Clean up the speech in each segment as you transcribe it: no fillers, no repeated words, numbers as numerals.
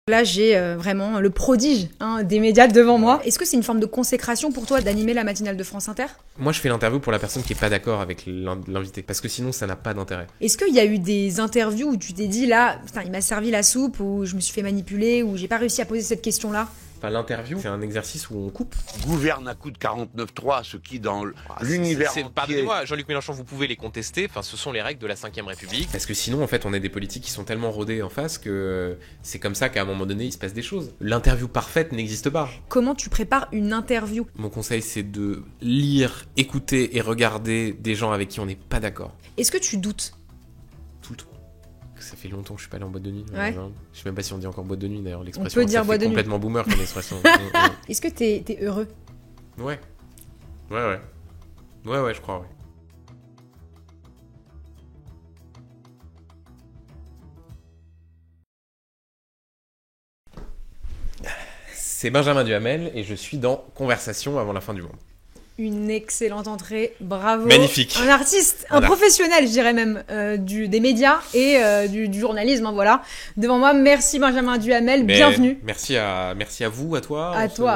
Là, j'ai vraiment le prodige des médias devant moi. Est-ce que c'est une forme de consécration pour toi d'animer la matinale de France Inter ? Moi, je fais l'interview pour la personne qui est pas d'accord avec l'invité, parce que sinon, ça n'a pas d'intérêt. Est-ce qu'il y a eu des interviews où tu t'es dit, là, putain, il m'a servi la soupe, ou je me suis fait manipuler, ou j'ai pas réussi à poser cette question-là ? Enfin, l'interview, c'est un exercice où on coupe. Gouverne à coup de 49.3, ce qui dans l'univers entier... Pardonnez-moi, Jean-Luc Mélenchon, vous pouvez les contester, enfin, ce sont les règles de la 5ème République. Parce que sinon, en fait, on a des politiques qui sont tellement rodés en face que c'est comme ça qu'à un moment donné, il se passe des choses. L'interview parfaite n'existe pas. Comment tu prépares une interview ? Mon conseil, c'est de lire, écouter et regarder des gens avec qui on n'est pas d'accord. Est-ce que tu doutes ? Tout le temps. Ça fait longtemps que je suis pas allé en boîte de nuit. Ouais. Je sais même pas si on dit encore boîte de nuit d'ailleurs. L'expression, on peut dire ça boîte fait de nuit. Complètement boomer comme expression. Est-ce que t'es heureux ? Ouais. Ouais, je crois, ouais. C'est Benjamin Duhamel et je suis dans Conversation avant la fin du monde. Une excellente entrée, bravo. Magnifique. Un artiste, un professionnel, je dirais même, des médias et du journalisme, voilà. Devant moi, merci Benjamin Duhamel, bienvenue. Merci à vous, à toi. À toi,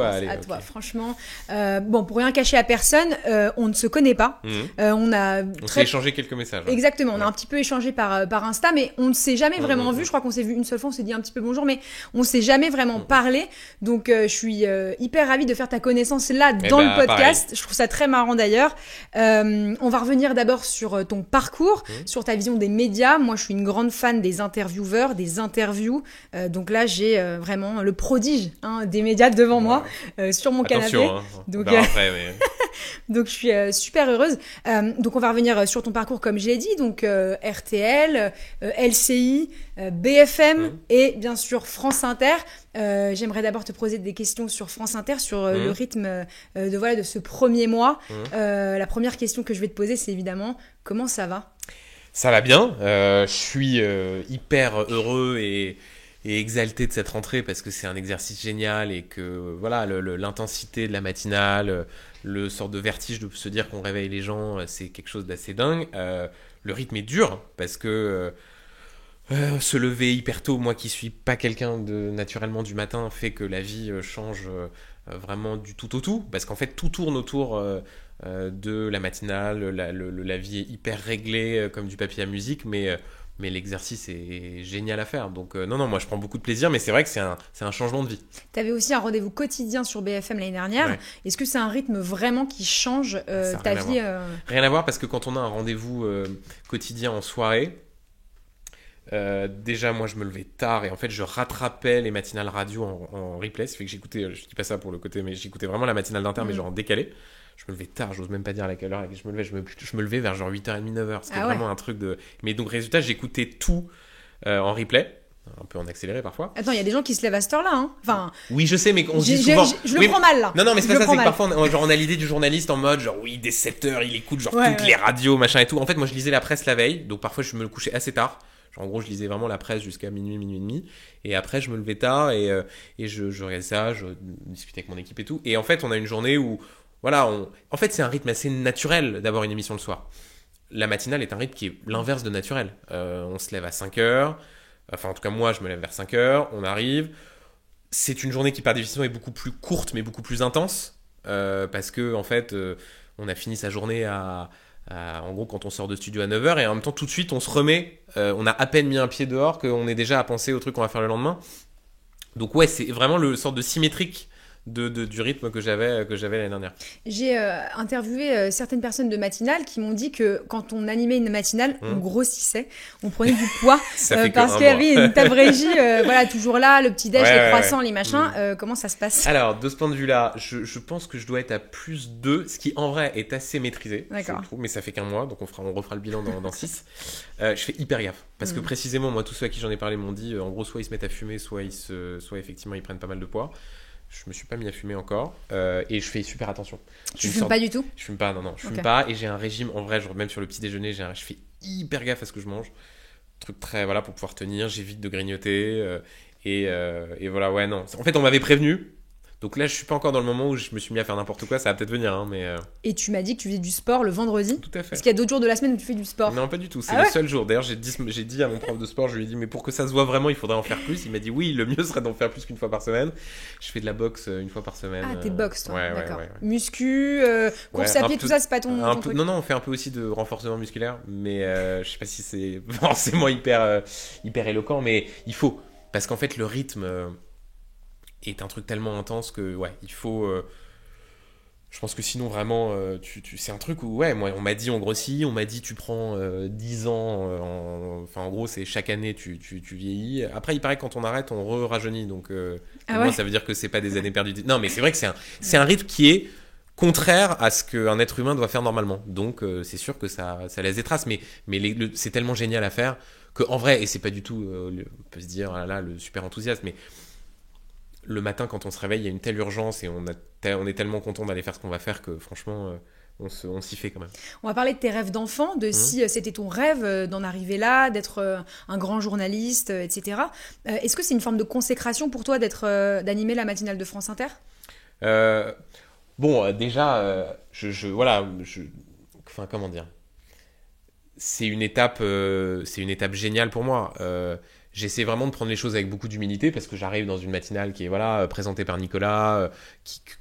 allez. À toi, franchement. Bon, pour rien cacher à personne, on ne se connaît pas. On s'est échangé quelques messages. Hein. Exactement, on a un petit peu échangé par Insta, mais on ne s'est jamais vraiment vu. Je crois qu'on s'est vu une seule fois, on s'est dit un petit peu bonjour, mais on s'est jamais vraiment parlé. Donc, je suis hyper ravie de faire ta connaissance là, dans le podcast. Je trouve ça très marrant d'ailleurs. On va revenir d'abord sur ton parcours, sur ta vision des médias. Moi, je suis une grande fan des intervieweurs, des interviews. Donc là, j'ai vraiment le prodige des médias devant moi, sur mon canapé. Hein. Donc, après, mais... donc je suis super heureuse. Donc on va revenir sur ton parcours comme je l'ai dit. Donc RTL, LCI, BFM et bien sûr France Inter. J'aimerais d'abord te poser des questions sur France Inter, sur le rythme de ce premier mois. La première question que je vais te poser, c'est évidemment comment ça va ? Ça va bien. Je suis hyper heureux et exalté de cette rentrée parce que c'est un exercice génial et que voilà l'intensité de la matinale, le sort de vertige de se dire qu'on réveille les gens, c'est quelque chose d'assez dingue. Le rythme est dur parce que se lever hyper tôt, moi qui suis pas quelqu'un de naturellement du matin, fait que la vie change vraiment du tout au tout, parce qu'en fait tout tourne autour de la matinale, la vie est hyper réglée comme du papier à musique, mais l'exercice est génial à faire. Donc non, moi je prends beaucoup de plaisir, mais c'est vrai que c'est un changement de vie. Tu avais aussi un rendez-vous quotidien sur BFM l'année dernière. Ouais. Est-ce que c'est un rythme vraiment qui change ta vie Rien à voir, parce que quand on a un rendez-vous quotidien en soirée, déjà moi je me levais tard et en fait je rattrapais les matinales radio en replay, ça fait que j'écoutais, je dis pas ça pour le côté, mais j'écoutais vraiment la matinale d'Inter mais genre en décalé. Je me levais tard, j'ose même pas dire à quelle heure je me levais, je me levais vers genre 8h30, 9h, c'était vraiment un truc de... Mais donc résultat, j'écoutais tout en replay, un peu en accéléré parfois. Attends, il y a des gens qui se lèvent à cette heure-là, hein. Enfin... Oui, je sais, mais on dit souvent... Je le prends mal, là. Non, mais c'est pas ça, c'est que parfois on a l'idée du journaliste en mode genre oui, dès 7h, il écoute genre toutes les radios, machin et tout. En fait, moi je lisais la presse la veille, donc parfois je me couchais assez tard. Genre, en gros, je lisais vraiment la presse jusqu'à minuit et demi. Et après, je me levais tard et je regardais ça, je discutais avec mon équipe et tout. Et en fait, on a une journée où, voilà, en fait, c'est un rythme assez naturel d'avoir une émission le soir. La matinale est un rythme qui est l'inverse de naturel. On se lève à 5h. Enfin, en tout cas, moi, je me lève vers 5h. On arrive. C'est une journée qui, par définition, est beaucoup plus courte, mais beaucoup plus intense. Parce que, en fait, on a fini sa journée en gros quand on sort de studio à 9h et en même temps tout de suite on se remet, on a à peine mis un pied dehors qu'on est déjà à penser au truc qu'on va faire le lendemain. Donc ouais, c'est vraiment le sorte de symétrique du rythme que j'avais l'année dernière. J'ai interviewé certaines personnes de matinale qui m'ont dit que quand on animait une matinale, on grossissait, on prenait du poids parce qu'il y avait une table régie, voilà, toujours là, le petit déj, les croissants, les machins. Comment ça se passe ? Alors, de ce point de vue-là, je pense que je dois être à plus 2, ce qui en vrai est assez maîtrisé, je trouve, mais ça fait qu'un mois, donc on refera le bilan dans 6. Je fais hyper gaffe, parce que précisément, moi, tous ceux à qui j'en ai parlé m'ont dit, en gros, soit ils se mettent à fumer, soit effectivement ils prennent pas mal de poids. Je me suis pas mis à fumer encore et je fais super attention. Tu fumes pas du tout ? Je fume pas, non, je fume pas et j'ai un régime en vrai, genre même sur le petit déjeuner, je fais hyper gaffe à ce que je mange. Truc très voilà pour pouvoir tenir, j'évite de grignoter et voilà, ouais non. En fait, on m'avait prévenu. Donc là, je suis pas encore dans le moment où je me suis mis à faire n'importe quoi. Ça va peut-être venir, hein, mais. Et tu m'as dit que tu faisais du sport le vendredi. Tout à fait. Est-ce qu'il y a d'autres jours de la semaine où tu fais du sport? Non, pas du tout. C'est le seul jour. D'ailleurs, j'ai dit à mon prof de sport, je lui ai dit, mais pour que ça se voit vraiment, il faudrait en faire plus. Il m'a dit, oui, le mieux serait d'en faire plus qu'une fois par semaine. Je fais de la boxe une fois par semaine. Ah, t'es boxe, toi. Ouais, d'accord. Ouais. Muscu, course à pied, tout ça, c'est pas ton truc. Non, on fait un peu aussi de renforcement musculaire, mais je sais pas si c'est forcément hyper éloquent, mais il faut. Parce qu'en fait, le rythme est un truc tellement intense que, ouais, il faut. Je pense que sinon, vraiment, c'est un truc où, ouais, moi, on m'a dit on grossit, on m'a dit tu prends 10 ans, enfin, en gros, c'est chaque année tu vieillis. Après, il paraît que quand on arrête, on rajeunit, donc moi, ça veut dire que c'est pas des années perdues. Non, mais c'est vrai que c'est un rythme qui est contraire à ce qu'un être humain doit faire normalement. Donc, c'est sûr que ça laisse des traces, mais c'est tellement génial à faire qu'en vrai, et c'est pas du tout, on peut se dire, ah là, le super enthousiasme, mais le matin, quand on se réveille, il y a une telle urgence et on est tellement content d'aller faire ce qu'on va faire que franchement, on s'y fait quand même. On va parler de tes rêves d'enfant, de si c'était ton rêve d'en arriver là, d'être un grand journaliste, etc. Est-ce que c'est une forme de consécration pour toi d'animer la matinale de France Inter ? Bon, déjà, enfin, comment dire ? C'est une étape géniale pour moi. J'essaie vraiment de prendre les choses avec beaucoup d'humilité parce que j'arrive dans une matinale qui est présentée par Nicolas,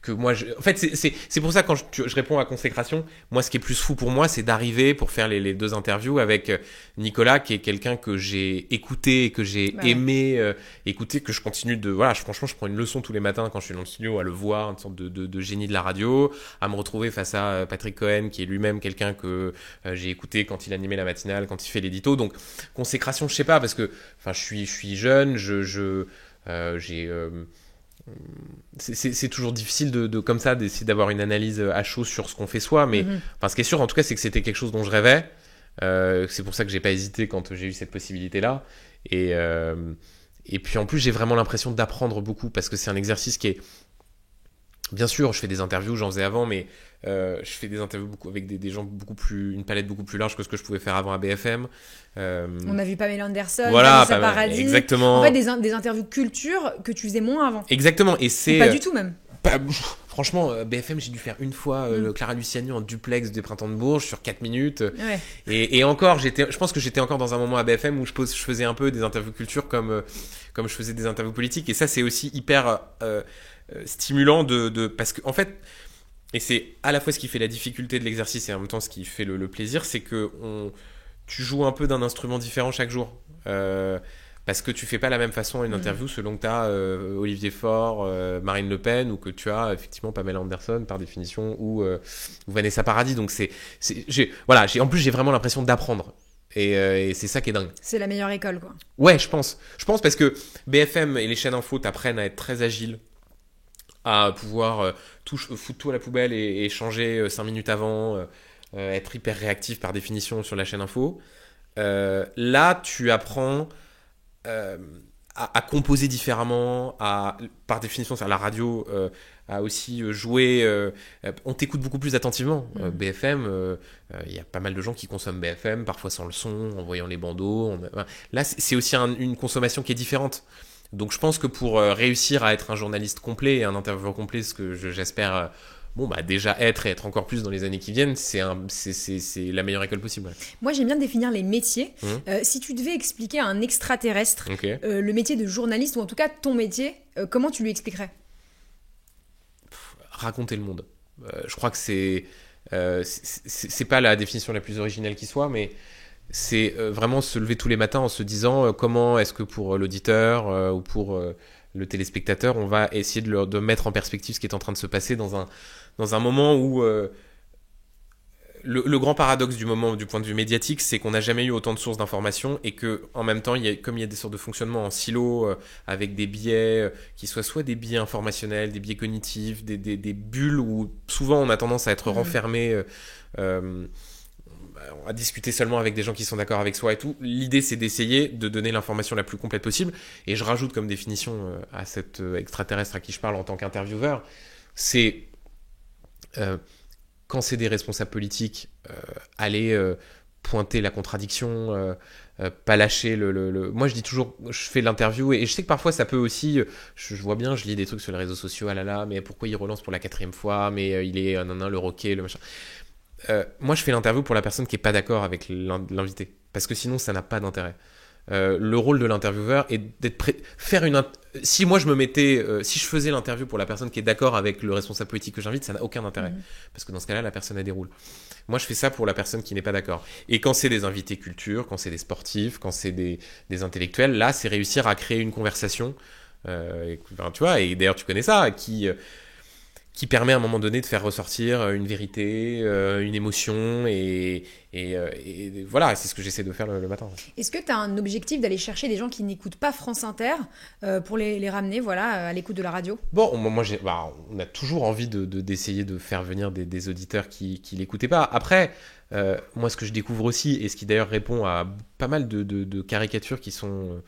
que moi en fait c'est pour ça quand je réponds à consécration, moi ce qui est plus fou pour moi c'est d'arriver pour faire les 2 interviews avec Nicolas qui est quelqu'un que j'ai écouté et que j'ai aimé écouter, que je continue franchement je prends une leçon tous les matins quand je suis dans le studio à le voir, une sorte de génie de la radio, à me retrouver face à Patrick Cohen qui est lui-même quelqu'un que j'ai écouté quand il animait la matinale, quand il fait l'édito. Donc consécration je sais pas parce que enfin je suis jeune, c'est toujours difficile de comme ça d'essayer d'avoir une analyse à chaud sur ce qu'on fait soi, mais ce qui est sûr en tout cas c'est que c'était quelque chose dont je rêvais, c'est pour ça que j'ai pas hésité quand j'ai eu cette possibilité là et puis en plus j'ai vraiment l'impression d'apprendre beaucoup parce que c'est un exercice qui est, bien sûr je fais des interviews, j'en faisais avant, mais je fais des interviews avec des gens une palette beaucoup plus large que ce que je pouvais faire avant à BFM. On a vu Pamela Anderson, Vanessa Paradis. Exactement. En fait, des interviews culture que tu faisais moins avant. Exactement. Et c'est pas du tout même. Franchement, BFM, j'ai dû faire une fois Clara Luciani en duplex des Printemps de Bourges sur 4 minutes. Ouais. Et encore, je pense que j'étais encore dans un moment à BFM où je faisais un peu des interviews culture comme je faisais des interviews politiques. Et ça, c'est aussi hyper stimulant parce que en fait. Et c'est à la fois ce qui fait la difficulté de l'exercice et en même temps ce qui fait le plaisir, c'est que tu joues un peu d'un instrument différent chaque jour. Parce que tu fais pas la même façon une interview selon que tu as Olivier Faure, Marine Le Pen, ou que tu as effectivement Pamela Anderson par définition, ou Vanessa Paradis. Donc en plus j'ai vraiment l'impression d'apprendre. Et c'est ça qui est dingue. C'est la meilleure école, quoi. Ouais, je pense parce que BFM et les chaînes info t'apprennent à être très agile, à pouvoir foutre tout à la poubelle et changer 5 minutes avant, être hyper réactif par définition sur la chaîne info. Là, tu apprends à composer différemment, par définition, c'est à la radio, à aussi jouer. On t'écoute beaucoup plus attentivement. BFM, il y a pas mal de gens qui consomment BFM, parfois sans le son, en voyant les bandeaux. Là, c'est aussi une consommation qui est différente. Donc je pense que pour réussir à être un journaliste complet et un intervieweur complet, ce que j'espère déjà être encore plus dans les années qui viennent, c'est la meilleure école possible. Ouais. Moi j'aime bien définir les métiers. Si tu devais expliquer à un extraterrestre le métier de journaliste, ou en tout cas ton métier, comment tu lui expliquerais ? Raconter le monde. Je crois que c'est pas la définition la plus originale qui soit, mais c'est vraiment se lever tous les matins en se disant comment est-ce que pour l'auditeur ou pour le téléspectateur, on va essayer de mettre en perspective ce qui est en train de se passer dans un moment où le grand paradoxe du moment du point de vue médiatique, c'est qu'on n'a jamais eu autant de sources d'informations et que en même temps, comme il y a des sortes de fonctionnements en silo avec des biais qui soient soit des biais informationnels, des biais cognitifs, des bulles où souvent on a tendance à être renfermé à discuter seulement avec des gens qui sont d'accord avec soi et tout. L'idée, c'est d'essayer de donner l'information la plus complète possible. Et je rajoute comme définition à cet extraterrestre à qui je parle en tant qu'intervieweur, c'est quand c'est des responsables politiques, aller pointer la contradiction, pas lâcher Moi, je dis toujours, je fais l'interview et je sais que parfois ça peut aussi. Je vois bien, je lis des trucs sur les réseaux sociaux, ah là là, mais pourquoi il relance pour la 4e fois, mais il est le roquet, le machin. Moi, je fais l'interview pour la personne qui est pas d'accord avec l'invité, parce que sinon, ça n'a pas d'intérêt. Le rôle de l'intervieweur est d'être si moi je me mettais, si je faisais l'interview pour la personne qui est d'accord avec le responsable politique que j'invite, ça n'a aucun intérêt, parce que dans ce cas-là, la personne a des rôles. Moi, je fais ça pour la personne qui n'est pas d'accord. Et quand c'est des invités culture, quand c'est des sportifs, quand c'est des intellectuels, là, c'est réussir à créer une conversation, tu vois, et d'ailleurs tu connais ça, qui permet à un moment donné de faire ressortir une vérité, une émotion, et voilà, c'est ce que j'essaie de faire le matin. Est-ce que tu as un objectif d'aller chercher des gens qui n'écoutent pas France Inter pour les ramener à l'écoute de la radio ? Bon, moi, on a toujours envie d'essayer de faire venir des auditeurs qui l'écoutaient pas. Après, moi, ce que je découvre aussi, et ce qui d'ailleurs répond à pas mal de caricatures qui sont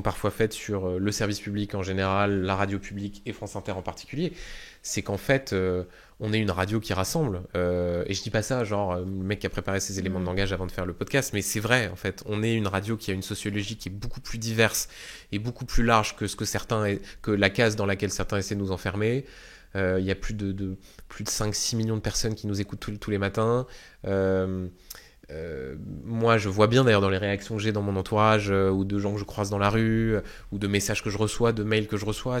parfois faites sur le service public en général, la radio publique et France Inter en particulier, c'est qu'en fait, on est une radio qui rassemble. Et je dis pas ça, genre, le mec qui a préparé ses éléments de langage avant de faire le podcast, mais c'est vrai, en fait. On est une radio qui a une sociologie qui est beaucoup plus diverse et beaucoup plus large que que la case dans laquelle certains essaient de nous enfermer. Il y a plus de 5-6 millions de personnes qui nous écoutent tous les matins. Moi, je vois bien d'ailleurs dans les réactions que j'ai dans mon entourage, ou de gens que je croise dans la rue, ou de messages que je reçois, de mails que je reçois,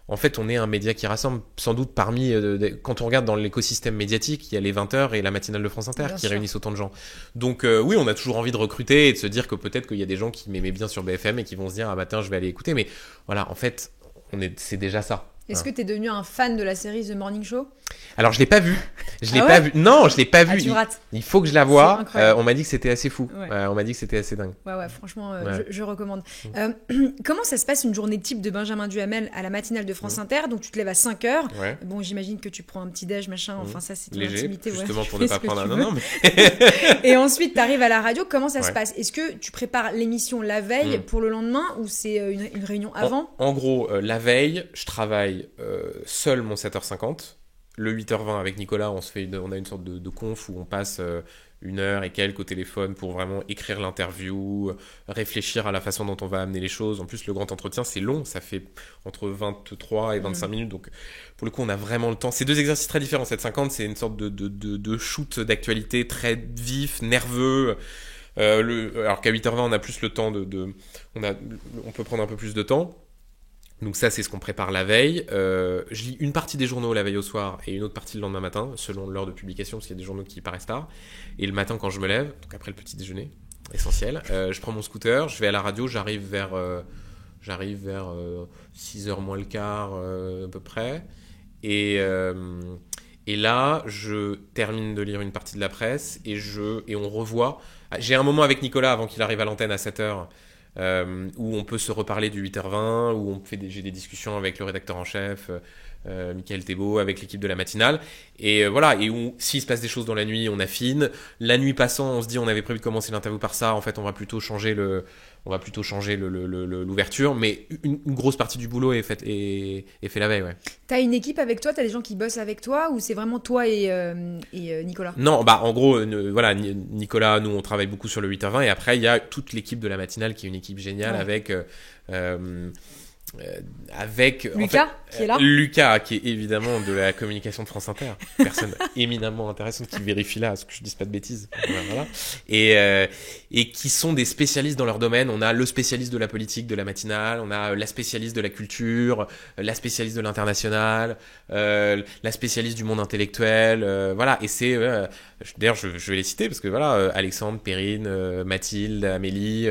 en fait, on est un média qui rassemble, sans doute parmi... quand on regarde dans l'écosystème médiatique, il y a les 20h et la matinale de France Inter qui réunissent autant de gens. Donc oui, on a toujours envie de recruter et de se dire que peut-être qu'il y a des gens qui m'aimaient bien sur BFM et qui vont se dire « Ah bah tiens, je vais aller écouter ». Mais voilà, en fait, c'est déjà ça. Est-ce que tu es devenu un fan de la série The Morning Show ? Alors, je l'ai pas vu. Pas vu. Non, je l'ai pas vu. Tu rates. Il faut que je la voie. On m'a dit que c'était assez fou. Ouais. On m'a dit que c'était assez dingue. Ouais, franchement, je recommande. Comment ça se passe une journée type de Benjamin Duhamel à la matinale de France Inter ? Donc, tu te lèves à 5h. Ouais. Bon, j'imagine que tu prends un petit déj, machin. Enfin, ça, c'est ton intimité. Justement, pour ne pas prendre un... Non, mais... Et ensuite, tu arrives à la radio. Comment ça se passe ? Est-ce que tu prépares l'émission la veille pour le lendemain ou c'est une réunion avant ? En gros, la veille, je travaille seul mon 7h50. Le 8h20 avec Nicolas, on a une sorte de conf où on passe 1 heure et quelques au téléphone pour vraiment écrire l'interview, réfléchir à la façon dont on va amener les choses. En plus, le grand entretien, c'est long, ça fait entre 23 et 25 minutes. Donc, pour le coup, on a vraiment le temps. C'est 2 exercices très différents. 7h50, c'est une sorte de shoot d'actualité très vif, nerveux. Alors qu'à 8h20, on a plus le temps on peut prendre un peu plus de temps. Donc ça, c'est ce qu'on prépare la veille. Je lis une partie des journaux la veille au soir et une autre partie le lendemain matin, selon l'heure de publication, parce qu'il y a des journaux qui paraissent tard. Et le matin, quand je me lève, donc après le petit déjeuner, essentiel, je prends mon scooter, je vais à la radio, j'arrive vers 6h moins le quart à peu près. Et là, je termine de lire une partie de la presse et on revoit. J'ai un moment avec Nicolas avant qu'il arrive à l'antenne à 7h. Où on peut se reparler du 8h20, où j'ai des discussions avec le rédacteur en chef, Mickaël Thébault, avec l'équipe de la matinale, et voilà, et où s'il se passe des choses dans la nuit, on affine. La nuit passant, on se dit on avait prévu de commencer l'interview par ça, en fait on va plutôt changer l'ouverture, mais une grosse partie du boulot est fait la veille. Ouais. T'as une équipe avec toi, t'as des gens qui bossent avec toi, ou c'est vraiment toi et Nicolas ? Non, en gros, voilà, Nicolas, nous on travaille beaucoup sur le 8h20, et après il y a toute l'équipe de la matinale qui est une équipe géniale avec Lucas, qui est là. Lucas, qui est évidemment de la communication de France Inter, personne éminemment intéressante qui vérifie là, ce que je dise pas de bêtises, voilà. Et qui sont des spécialistes dans leur domaine. On a le spécialiste de la politique de la matinale, on a la spécialiste de la culture, la spécialiste de l'international, la spécialiste du monde intellectuel, voilà. Et c'est d'ailleurs je vais les citer parce que voilà, Alexandre, Perrine, Mathilde, Amélie,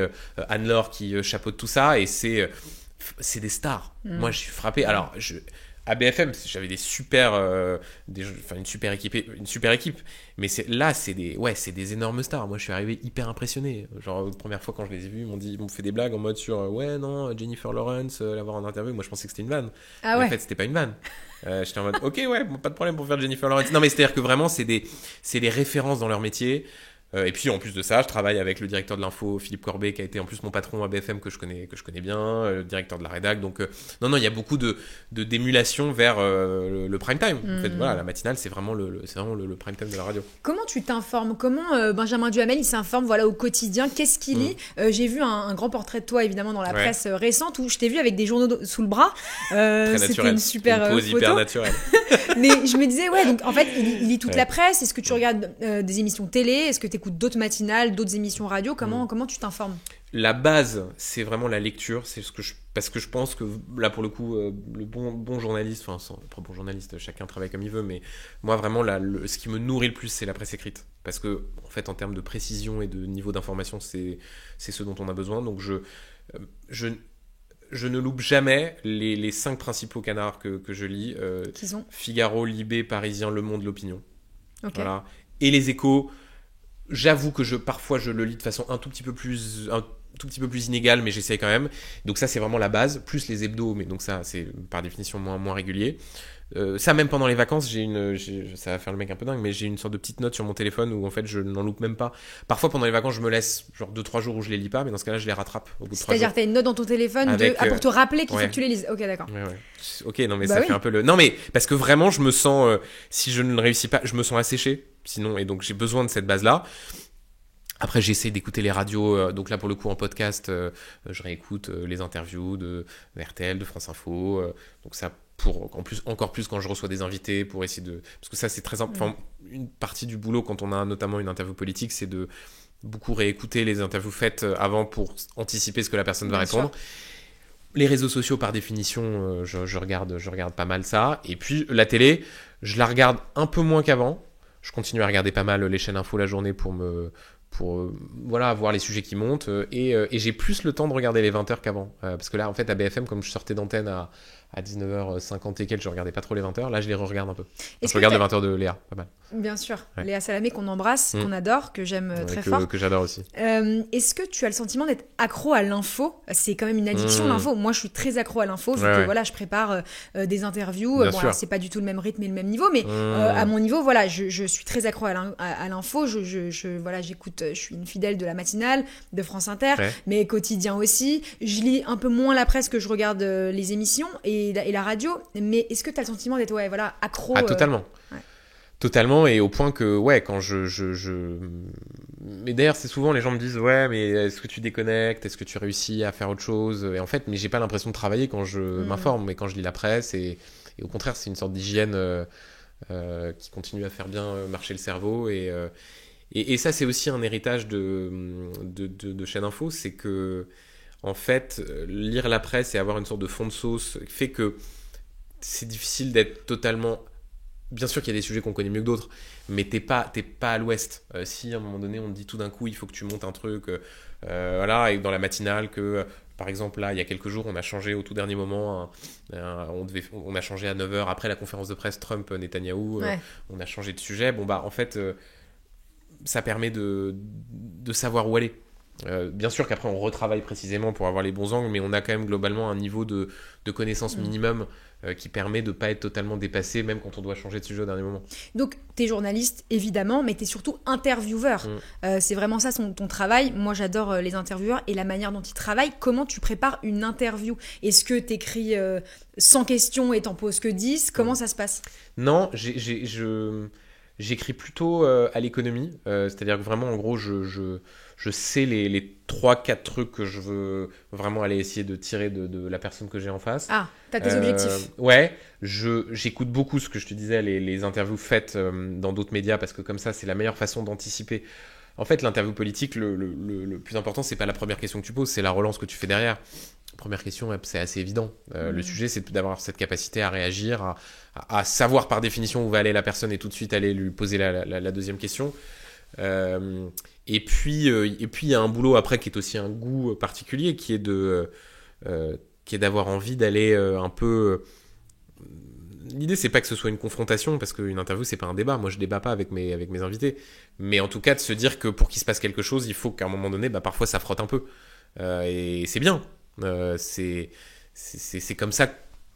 Anne-Laure qui chapeautent tout ça, et c'est des stars. Moi, je suis frappé. Alors, à BFM, j'avais une super équipe. Mais c'est des énormes stars. Moi, je suis arrivé hyper impressionné. Genre, la première fois quand je les ai vus, ils m'ont fait des blagues en mode sur Jennifer Lawrence, l'avoir en interview. Moi, je pensais que c'était une vanne. Ah ouais. En fait, c'était pas une vanne. J'étais en mode, ok, ouais, pas de problème pour faire Jennifer Lawrence. Non, mais c'est-à-dire que vraiment, c'est des références dans leur métier. Et puis en plus de ça, je travaille avec le directeur de l'info, Philippe Corbet, qui a été en plus mon patron à BFM que je connais bien, le directeur de la rédac. Donc non, il y a beaucoup d'émulation vers le prime time. En fait, voilà, la matinale, c'est vraiment le prime time de la radio. Comment tu t'informes? Comment Benjamin Duhamel il s'informe au quotidien? Qu'est-ce qu'il lit? J'ai vu un grand portrait de toi évidemment dans la presse récente où je t'ai vu avec des journaux sous le bras. C'était une super pose photo. Hyper naturelle. Mais je me disais donc en fait il lit toute la presse. Est-ce que tu regardes des émissions télé? Est-ce que tu écoutes d'autres matinales, d'autres émissions radio? Comment tu t'informes? La base, c'est vraiment la lecture. Parce que je pense que là, pour le coup, le bon journaliste, pas bon journaliste, chacun travaille comme il veut, mais moi, vraiment, ce qui me nourrit le plus, c'est la presse écrite. Parce que, en fait, en termes de précision et de niveau d'information, c'est ce dont on a besoin. Donc, je ne loupe jamais les 5 principaux canards que je lis. Qui sont Figaro, Libé, Parisien, Le Monde, L'Opinion. Okay. Voilà. Et les Échos, j'avoue que parfois je le lis de façon un tout petit peu plus inégale, mais j'essaie quand même. Donc ça, c'est vraiment la base, plus les hebdos, mais donc ça, c'est par définition moins régulier. Ça, même pendant les vacances, ça va faire le mec un peu dingue, mais j'ai une sorte de petite note sur mon téléphone où en fait je n'en loupe même pas. Parfois pendant les vacances, je me laisse genre 2-3 jours où je les lis pas, mais dans ce cas-là, je les rattrape au bout de 3 jours. C'est-à-dire, t'as une note dans ton téléphone pour te rappeler qu'il faut que tu les lises. Ok, d'accord. Ouais. Ok, non mais ça fait un peu non mais parce que vraiment, je me sens, si je ne réussis pas, je me sens asséché. Sinon, et donc j'ai besoin de cette base-là. Après, j'essaie d'écouter les radios. Donc là, pour le coup, en podcast, je réécoute les interviews de RTL, de France Info. Donc ça, encore plus quand je reçois des invités, pour essayer de... Parce que ça, c'est très important. Une partie du boulot, quand on a notamment une interview politique, c'est de beaucoup réécouter les interviews faites avant pour anticiper ce que la personne va répondre. Sûr. Les réseaux sociaux, par définition, je regarde pas mal ça. Et puis, la télé, je la regarde un peu moins qu'avant. Je continue à regarder pas mal les chaînes info la journée pour voir les sujets qui montent et j'ai plus le temps de regarder les 20h qu'avant parce que là en fait à BFM, comme je sortais d'antenne à 19h50 et quelques, je regardais pas trop les 20h. Là, je les re-regarde un peu. Je regarde les 20h de Léa, pas mal. Bien sûr. Ouais. Léa Salamé, qu'on embrasse, qu'on adore, que j'aime très fort. Que j'adore aussi. Est-ce que tu as le sentiment d'être accro à l'info? C'est quand même une addiction, l'info. Moi, je suis très accro à l'info, vu que voilà, je prépare des interviews. Bon, alors, c'est pas du tout le même rythme et le même niveau, mais à mon niveau, voilà, je suis très accro à l'info. Voilà, j'écoute, je suis une fidèle de la matinale, de France Inter, mais quotidien aussi. Je lis un peu moins la presse que je regarde les émissions et la radio, mais est-ce que tu as le sentiment d'être accro? Totalement. Totalement, et au point que, quand Mais d'ailleurs, c'est souvent, les gens me disent, mais est-ce que tu déconnectes? Est-ce que tu réussis à faire autre chose? Et en fait, mais j'ai pas l'impression de travailler quand je m'informe, mais quand je lis la presse, et au contraire, c'est une sorte d'hygiène qui continue à faire bien marcher le cerveau, et ça, c'est aussi un héritage de chaîne info, c'est que, en fait, lire la presse et avoir une sorte de fond de sauce fait que c'est difficile d'être totalement... Bien sûr qu'il y a des sujets qu'on connaît mieux que d'autres, mais t'es pas à l'ouest. Si à un moment donné on te dit tout d'un coup il faut que tu montes un truc, et dans la matinale que... Par exemple, là, il y a quelques jours, on a changé au tout dernier moment, on a changé à 9h après la conférence de presse Trump-Netanyahou, on a changé de sujet. En fait, ça permet de savoir où aller. Bien sûr qu'après on retravaille précisément pour avoir les bons angles, mais on a quand même globalement un niveau de connaissance minimum qui permet de ne pas être totalement dépassé, même quand on doit changer de sujet au dernier moment. Donc tu es journaliste évidemment, mais tu es surtout intervieweur. C'est vraiment ça ton travail. Moi j'adore les intervieweurs et la manière dont ils travaillent. Comment tu prépares une interview? Est-ce que tu écris 100 questions et t'en poses que 10? Comment ça se passe? Non, j'écris plutôt à l'économie, c'est-à-dire que vraiment en gros je sais les 3-4 trucs que je veux vraiment aller essayer de tirer de la personne que j'ai en face. Ah, t'as tes objectifs. Ouais, j'écoute beaucoup ce que je te disais, les interviews faites dans d'autres médias, parce que comme ça c'est la meilleure façon d'anticiper. En fait, l'interview politique, le plus important, c'est pas la première question que tu poses, c'est la relance que tu fais derrière. Première question, c'est assez évident. Le sujet, c'est d'avoir cette capacité à réagir, à savoir par définition où va aller la personne et tout de suite aller lui poser la deuxième question. Et puis il y a un boulot après qui est aussi un goût particulier, qui est d'avoir envie d'aller un peu... L'idée, c'est pas que ce soit une confrontation, parce qu'une interview, c'est pas un débat. Moi, je débat pas avec mes invités. Mais en tout cas, de se dire que pour qu'il se passe quelque chose, il faut qu'à un moment donné, parfois, ça frotte un peu. Et c'est bien. C'est comme ça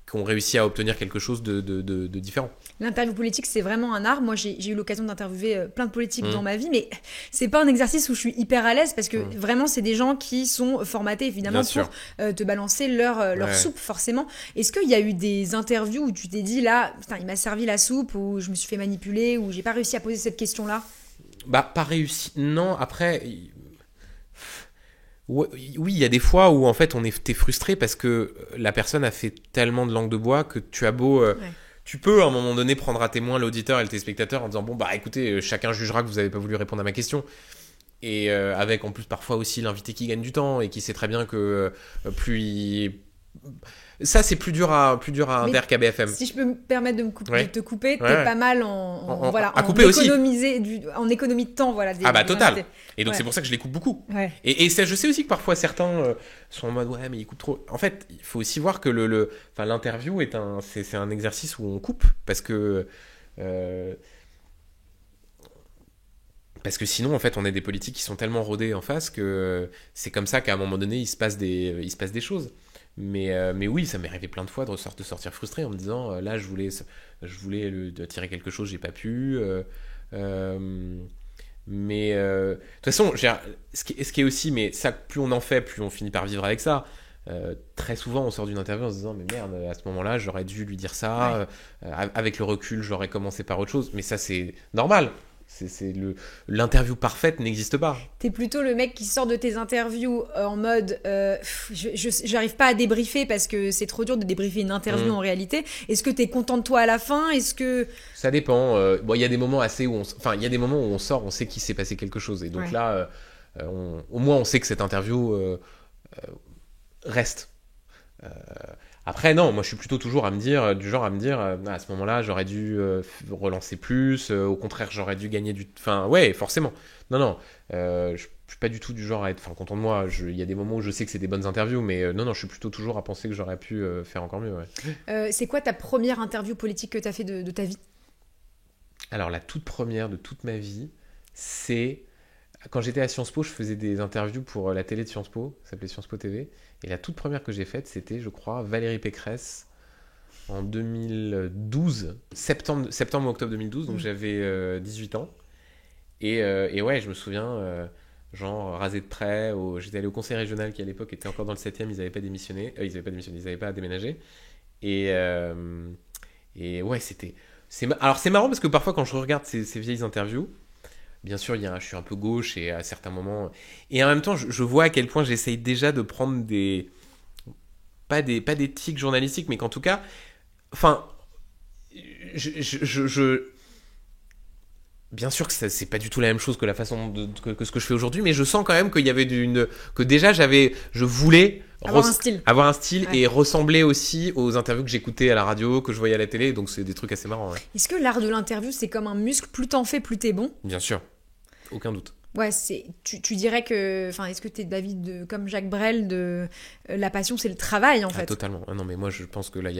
qui ont réussi à obtenir quelque chose de différent. L'interview politique, c'est vraiment un art. Moi, j'ai eu l'occasion d'interviewer plein de politiques dans ma vie, mais c'est pas un exercice où je suis hyper à l'aise parce que vraiment, c'est des gens qui sont formatés évidemment pour te balancer leur soupe, forcément. Est-ce qu'il y a eu des interviews où tu t'es dit là, putain, il m'a servi la soupe, ou je me suis fait manipuler, ou j'ai pas réussi à poser cette question-là? Pas réussi. Non, après. Oui, il y a des fois où en fait t'es frustré parce que la personne a fait tellement de langue de bois que tu as beau tu peux à un moment donné prendre à témoin l'auditeur et le téléspectateur en disant bon bah écoutez, chacun jugera que vous avez pas voulu répondre à ma question, et avec en plus parfois aussi l'invité qui gagne du temps et qui sait très bien que ça c'est plus dur à inter qu'à BFM. Si je peux me permettre de te couper, t'es pas mal en économie de temps, voilà. Total. Et donc c'est pour ça que je les coupe beaucoup. Ouais. Et ça, je sais aussi que parfois certains sont en mode ouais mais ils coupent trop. En fait, il faut aussi voir que l'interview c'est un exercice où on coupe parce que sinon en fait on a des politiques qui sont tellement rodés en face que c'est comme ça qu'à un moment donné il se passe des choses. Mais oui, ça m'est arrivé plein de fois de sortir frustré en me disant là je voulais tirer quelque chose, j'ai pas pu. Mais de toute façon, ce qui est aussi, mais ça, plus on en fait, plus on finit par vivre avec ça. Très souvent, on sort d'une interview en se disant mais merde, à ce moment-là, j'aurais dû lui dire ça. Avec le recul, j'aurais commencé par autre chose. Mais ça, c'est normal. L'interview parfaite n'existe pas. T'es plutôt le mec qui sort de tes interviews en mode j'arrive pas à débriefer parce que c'est trop dur de débriefer une interview en réalité. Est-ce que t'es content de toi à la fin? Est-ce que ça dépend. Il y a des moments il y a des moments où on sort, on sait qu'il s'est passé quelque chose et donc là, au moins on sait que cette interview reste. Après non, moi je suis plutôt toujours à me dire à ce moment-là j'aurais dû relancer plus, au contraire j'aurais dû gagner forcément. Non, je suis pas du tout du genre à être content de moi. Il y a des moments où je sais que c'est des bonnes interviews, mais non, je suis plutôt toujours à penser que j'aurais pu faire encore mieux. C'est quoi ta première interview politique que t'as fait de ta vie? Alors la toute première de toute ma vie, c'est quand j'étais à Sciences Po, je faisais des interviews pour la télé de Sciences Po, ça s'appelait Sciences Po TV. Et la toute première que j'ai faite, c'était, je crois, Valérie Pécresse en 2012, septembre ou octobre 2012, donc j'avais 18 ans. Et ouais, je me souviens, rasé de près, j'étais allé au conseil régional qui à l'époque était encore dans le 7e, ils n'avaient pas démissionné, ils n'avaient pas déménagé. Et ouais, alors c'est marrant parce que parfois quand je regarde ces vieilles interviews, bien sûr, je suis un peu gauche et à certains moments... Et en même temps, je vois à quel point j'essaye déjà de prendre pas des tics journalistiques, mais qu'en tout cas... Enfin... Bien sûr que c'est pas du tout la même chose que la façon que ce que je fais aujourd'hui, mais je sens quand même qu'il y avait que déjà je voulais avoir un style et ressembler aussi aux interviews que j'écoutais à la radio, que je voyais à la télé, donc c'est des trucs assez marrants. Ouais. Est-ce que l'art de l'interview c'est comme un muscle, plus t'en fais, plus t'es bon? Bien sûr, aucun doute. Ouais, tu dirais que... est-ce que t'es d'avis comme Jacques Brel la passion, c'est le travail, en fait? Totalement. Non, mais moi, je pense que là,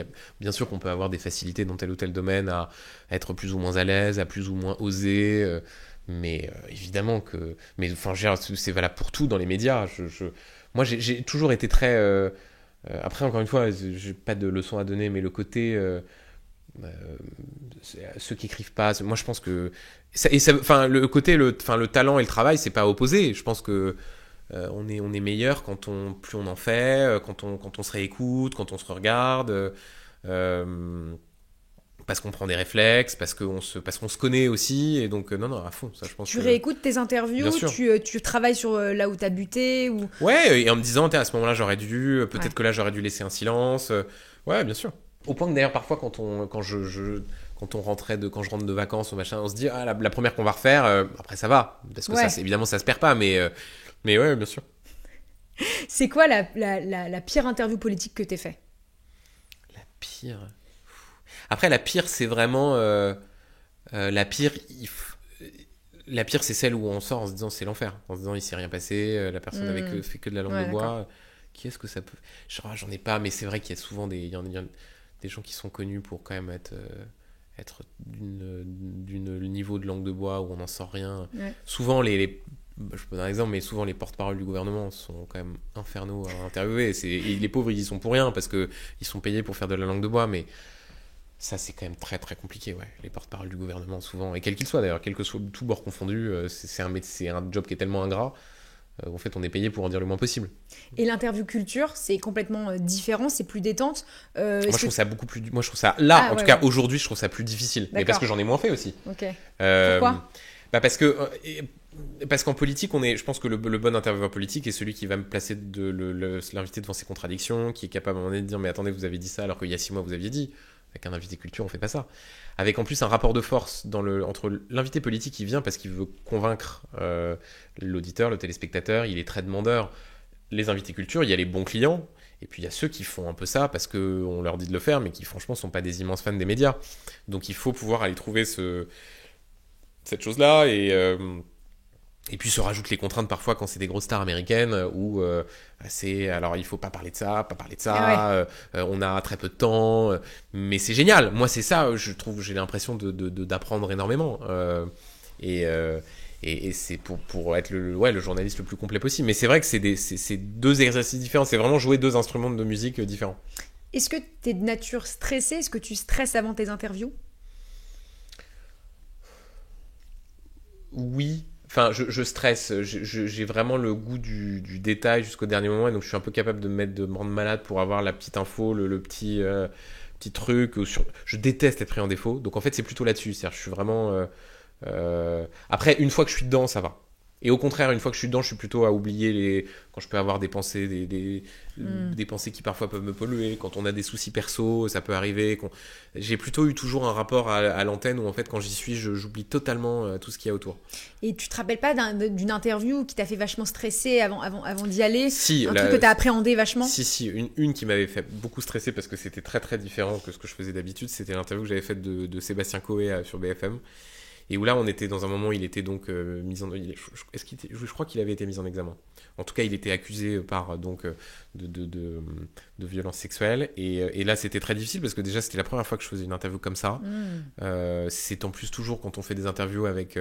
bien sûr qu'on peut avoir des facilités dans tel ou tel domaine à être plus ou moins à l'aise, à plus ou moins oser, mais évidemment que... Mais c'est valable pour tout dans les médias. Moi, j'ai toujours été très... après, encore une fois, j'ai pas de leçon à donner, mais le côté... ceux qui écrivent pas, moi je pense que le côté le talent et le travail c'est pas opposé. Je pense que on est meilleur plus on en fait, quand on se réécoute, quand on se regarde, parce qu'on prend des réflexes, parce qu'on se connaît aussi, et donc non à fond, ça je pense. Tu réécoutes tes interviews, tu travailles sur là où t'as buté ou... Ouais, et en me disant à ce moment-là j'aurais dû peut-être que là j'aurais dû laisser un silence, ouais bien sûr. Au point que d'ailleurs parfois quand je rentre de vacances ou machin, on se dit la première qu'on va refaire, après ça va parce que ça évidemment ça se perd pas, mais ouais bien sûr. C'est quoi la pire interview politique que t'aies fait? La pire. Après la pire c'est vraiment la pire. La pire c'est celle où on sort en se disant c'est l'enfer, en se disant il s'est rien passé, la personne avait fait que de la langue de bois. Qui est-ce que ça peut... J'en ai pas, mais c'est vrai qu'il y a souvent des gens qui sont connus pour quand même être d'une niveau de langue de bois où on n'en sort rien. Ouais. Souvent, je peux donner un exemple, mais souvent les porte-paroles du gouvernement sont quand même infernaux à interviewer. Et les pauvres, ils y sont pour rien parce qu'ils sont payés pour faire de la langue de bois, mais ça, c'est quand même très très compliqué, ouais. Les porte-paroles du gouvernement, souvent, et quel qu'il soit d'ailleurs, quel que soit tout bord confondu, c'est un job qui est tellement ingrat. En fait, on est payé pour en dire le moins possible. Et l'interview culture, c'est complètement différent, c'est plus détente. Moi, je trouve ça beaucoup plus. Moi, je trouve ça. Là, en tout cas, aujourd'hui, je trouve ça plus difficile. D'accord. Mais parce que j'en ai moins fait aussi. Ok. Pourquoi ? Parce qu'en politique, je pense que le bon intervieweur politique est celui qui va me placer l'invité devant ses contradictions, qui est capable à un moment donné de dire mais attendez, vous avez dit ça alors qu'il y a 6 mois vous aviez dit. Avec un invité culture, on fait pas ça. Avec en plus un rapport de force entre l'invité politique qui vient parce qu'il veut convaincre l'auditeur, le téléspectateur, il est très demandeur. Les invités culture, il y a les bons clients, et puis il y a ceux qui font un peu ça parce qu'on leur dit de le faire, mais qui franchement sont pas des immenses fans des médias. Donc il faut pouvoir aller trouver cette chose-là, et puis se rajoutent les contraintes parfois quand c'est des grosses stars américaines où alors il faut pas parler de ça, on a très peu de temps, mais c'est génial. Moi c'est ça, j'ai l'impression d'apprendre énormément et c'est pour être le journaliste le plus complet possible. Mais c'est vrai que c'est 2 exercices différents, c'est vraiment jouer 2 instruments de musique différents. Est-ce que tu es de nature stressée ? Est-ce que tu stresses avant tes interviews ? Oui. Enfin, je stresse, j'ai vraiment le goût du détail jusqu'au dernier moment, et donc je suis un peu capable de me rendre malade pour avoir la petite info, le petit truc. Je déteste être pris en défaut, donc en fait c'est plutôt là-dessus. C'est-à-dire, je suis vraiment. Après, une fois que je suis dedans, ça va. Et au contraire, une fois que je suis dedans, je suis plutôt à oublier quand je peux avoir des pensées, des pensées qui parfois peuvent me polluer. Quand on a des soucis perso, ça peut arriver. J'ai plutôt eu toujours un rapport à l'antenne où en fait, quand j'y suis, j'oublie totalement tout ce qu'il y a autour. Et tu te rappelles pas d'une interview qui t'a fait vachement stresser avant d'y aller ? Si, truc que t'as appréhendé vachement ? Si, une qui m'avait fait beaucoup stresser parce que c'était très très différent que ce que je faisais d'habitude. C'était l'interview que j'avais faite de Sébastien Coé sur BFM. Et où là, on était dans un moment où il était donc mis en... Je crois qu'il avait été mis en examen. En tout cas, il était accusé de violences sexuelles. Et là, c'était très difficile parce que déjà, c'était la première fois que je faisais une interview comme ça. C'est en plus toujours quand on fait des interviews avec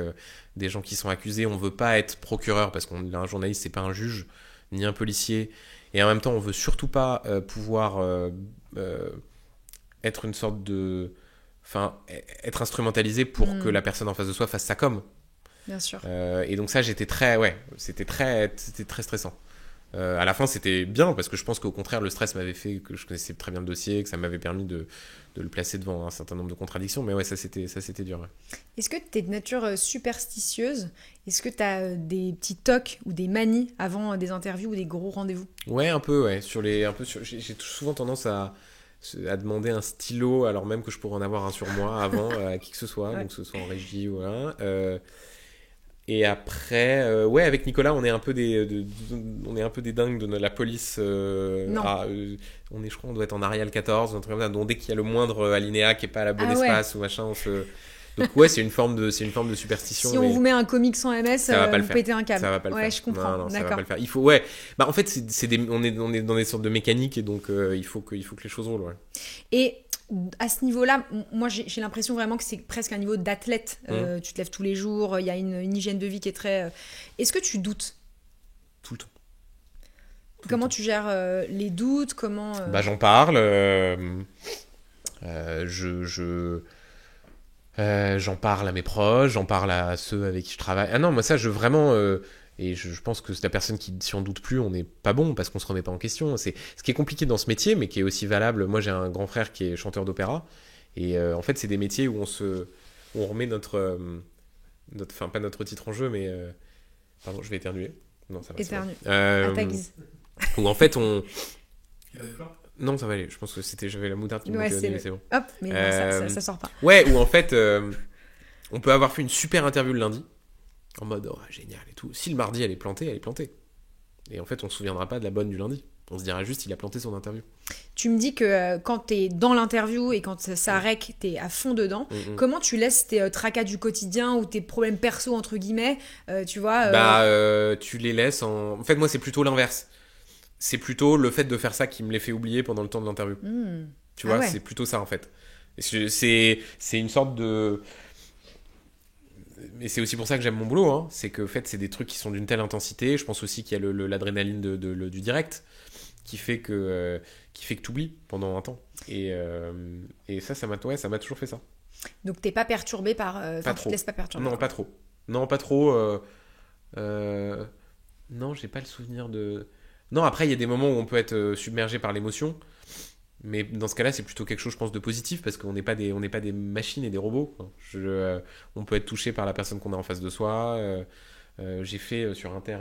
des gens qui sont accusés, on veut pas être procureur parce qu'un journaliste, c'est pas un juge ni un policier. Et en même temps, on veut surtout pas pouvoir être une sorte de... Enfin, être instrumentalisé pour que la personne en face de soi fasse sa com. Bien sûr. Et donc ça, c'était très stressant. À la fin, c'était bien parce que je pense qu'au contraire, le stress m'avait fait que je connaissais très bien le dossier, que ça m'avait permis de le placer devant un certain nombre de contradictions. Mais ouais, ça c'était dur. Ouais. Est-ce que tu es de nature superstitieuse ? Est-ce que tu as des petits tocs ou des manies avant des interviews ou des gros rendez-vous ? Ouais, un peu, ouais. J'ai souvent tendance à demander un stylo alors même que je pourrais en avoir un sur moi avant à qui que ce soit, donc que ce soit en régie ou voilà. Et après avec Nicolas on est un peu des dingues de la police. Je crois on doit être en Arial 14, un truc comme ça, donc dès qu'il y a le moindre alinéa qui est pas à la bonne espace ou machin, donc ouais, c'est une forme de superstition. Si on vous met un comics sans MS, vous pétez un câble. Ça va pas le faire. Je comprends. Non, ça d'accord. va pas le faire. Il faut en fait on est dans des sortes de mécaniques et donc il faut que les choses roulent. Ouais. Et à ce niveau-là, moi j'ai l'impression vraiment que c'est presque un niveau d'athlète. Tu te lèves tous les jours, il y a une hygiène de vie qui est très... Est-ce que tu doutes ? Tout le temps. Comment tu gères les doutes ? Comment j'en parle. J'en parle à mes proches, j'en parle à ceux avec qui je travaille. Ah non, moi ça, et je pense que c'est la personne qui, si on doute plus, on n'est pas bon parce qu'on se remet pas en question. C'est ce qui est compliqué dans ce métier, mais qui est aussi valable. Moi, j'ai un grand frère qui est chanteur d'opéra, et en fait, c'est des métiers où on remet enfin pas notre titre en jeu, mais pardon, je vais éternuer. Non, ça va. Éternue. À ta guise. Où en fait non, ça va aller. Je pense que j'avais la moutarde qui me manquait, c'est bon. Hop, mais non, ça sort pas. Ouais, où en fait, on peut avoir fait une super interview le lundi, en mode génial et tout. Si le mardi elle est plantée, elle est plantée. Et en fait, on se souviendra pas de la bonne du lundi. On se dira juste il a planté son interview. Tu me dis que quand t'es dans l'interview et quand ça rec, t'es à fond dedans. Comment tu laisses tes tracas du quotidien ou tes problèmes perso entre guillemets, tu vois tu les laisses en fait, moi c'est plutôt l'inverse. C'est plutôt le fait de faire ça qui me les fait oublier pendant le temps de l'interview. Tu vois, c'est plutôt ça en fait. C'est une sorte de... Mais c'est aussi pour ça que j'aime mon boulot, hein. C'est que en fait, c'est des trucs qui sont d'une telle intensité. Je pense aussi qu'il y a l'adrénaline du direct qui fait que tu oublies pendant un temps. Et ça m'a toujours fait ça. Donc t'es pas perturbé par... tu te laisses pas perturber. Non, pas trop. Non, pas trop. Non, j'ai pas le souvenir de... Non, après, il y a des moments où on peut être submergé par l'émotion. Mais dans ce cas-là, c'est plutôt quelque chose, je pense, de positif, parce qu'on n'est pas des machines et des robots. On peut être touché par la personne qu'on a en face de soi. J'ai fait sur Inter,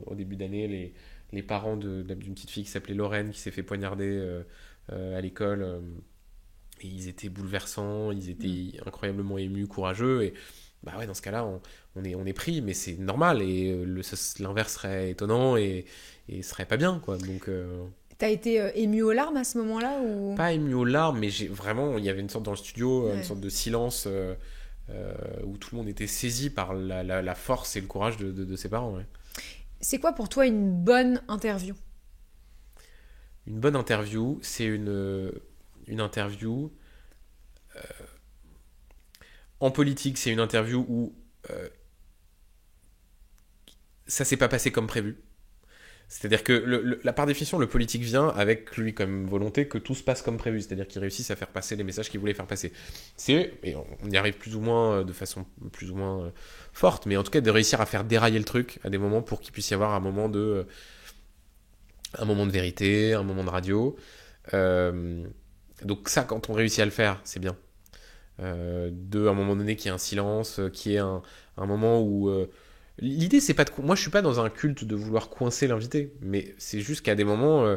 au début d'année, les parents d'une petite fille qui s'appelait Lorraine, qui s'est fait poignarder à l'école. Et ils étaient bouleversants, ils étaient incroyablement émus, courageux. Et bah ouais, dans ce cas-là, on est pris, mais c'est normal. Et l'inverse serait étonnant et serait pas bien, quoi. Donc... T'as été ému aux larmes à ce moment-là ou... Pas ému aux larmes, mais il y avait une sorte dans le studio, une sorte de silence où tout le monde était saisi par la force et le courage de ses parents. Ouais. C'est quoi pour toi une bonne interview ? Une bonne interview, c'est une interview... en politique, c'est une interview où ça s'est pas passé comme prévu. C'est-à-dire que par définition, le politique vient avec lui comme volonté que tout se passe comme prévu, c'est-à-dire qu'il réussisse à faire passer les messages qu'il voulait faire passer. Et on y arrive plus ou moins de façon plus ou moins forte, mais en tout cas de réussir à faire dérailler le truc à des moments pour qu'il puisse y avoir un moment de vérité, un moment de radio. Donc ça, quand on réussit à le faire, c'est bien. À un moment donné, qu'il y ait un silence, qu'il y ait un moment où... L'idée, c'est pas moi, je suis pas dans un culte de vouloir coincer l'invité, mais c'est juste qu'à des moments,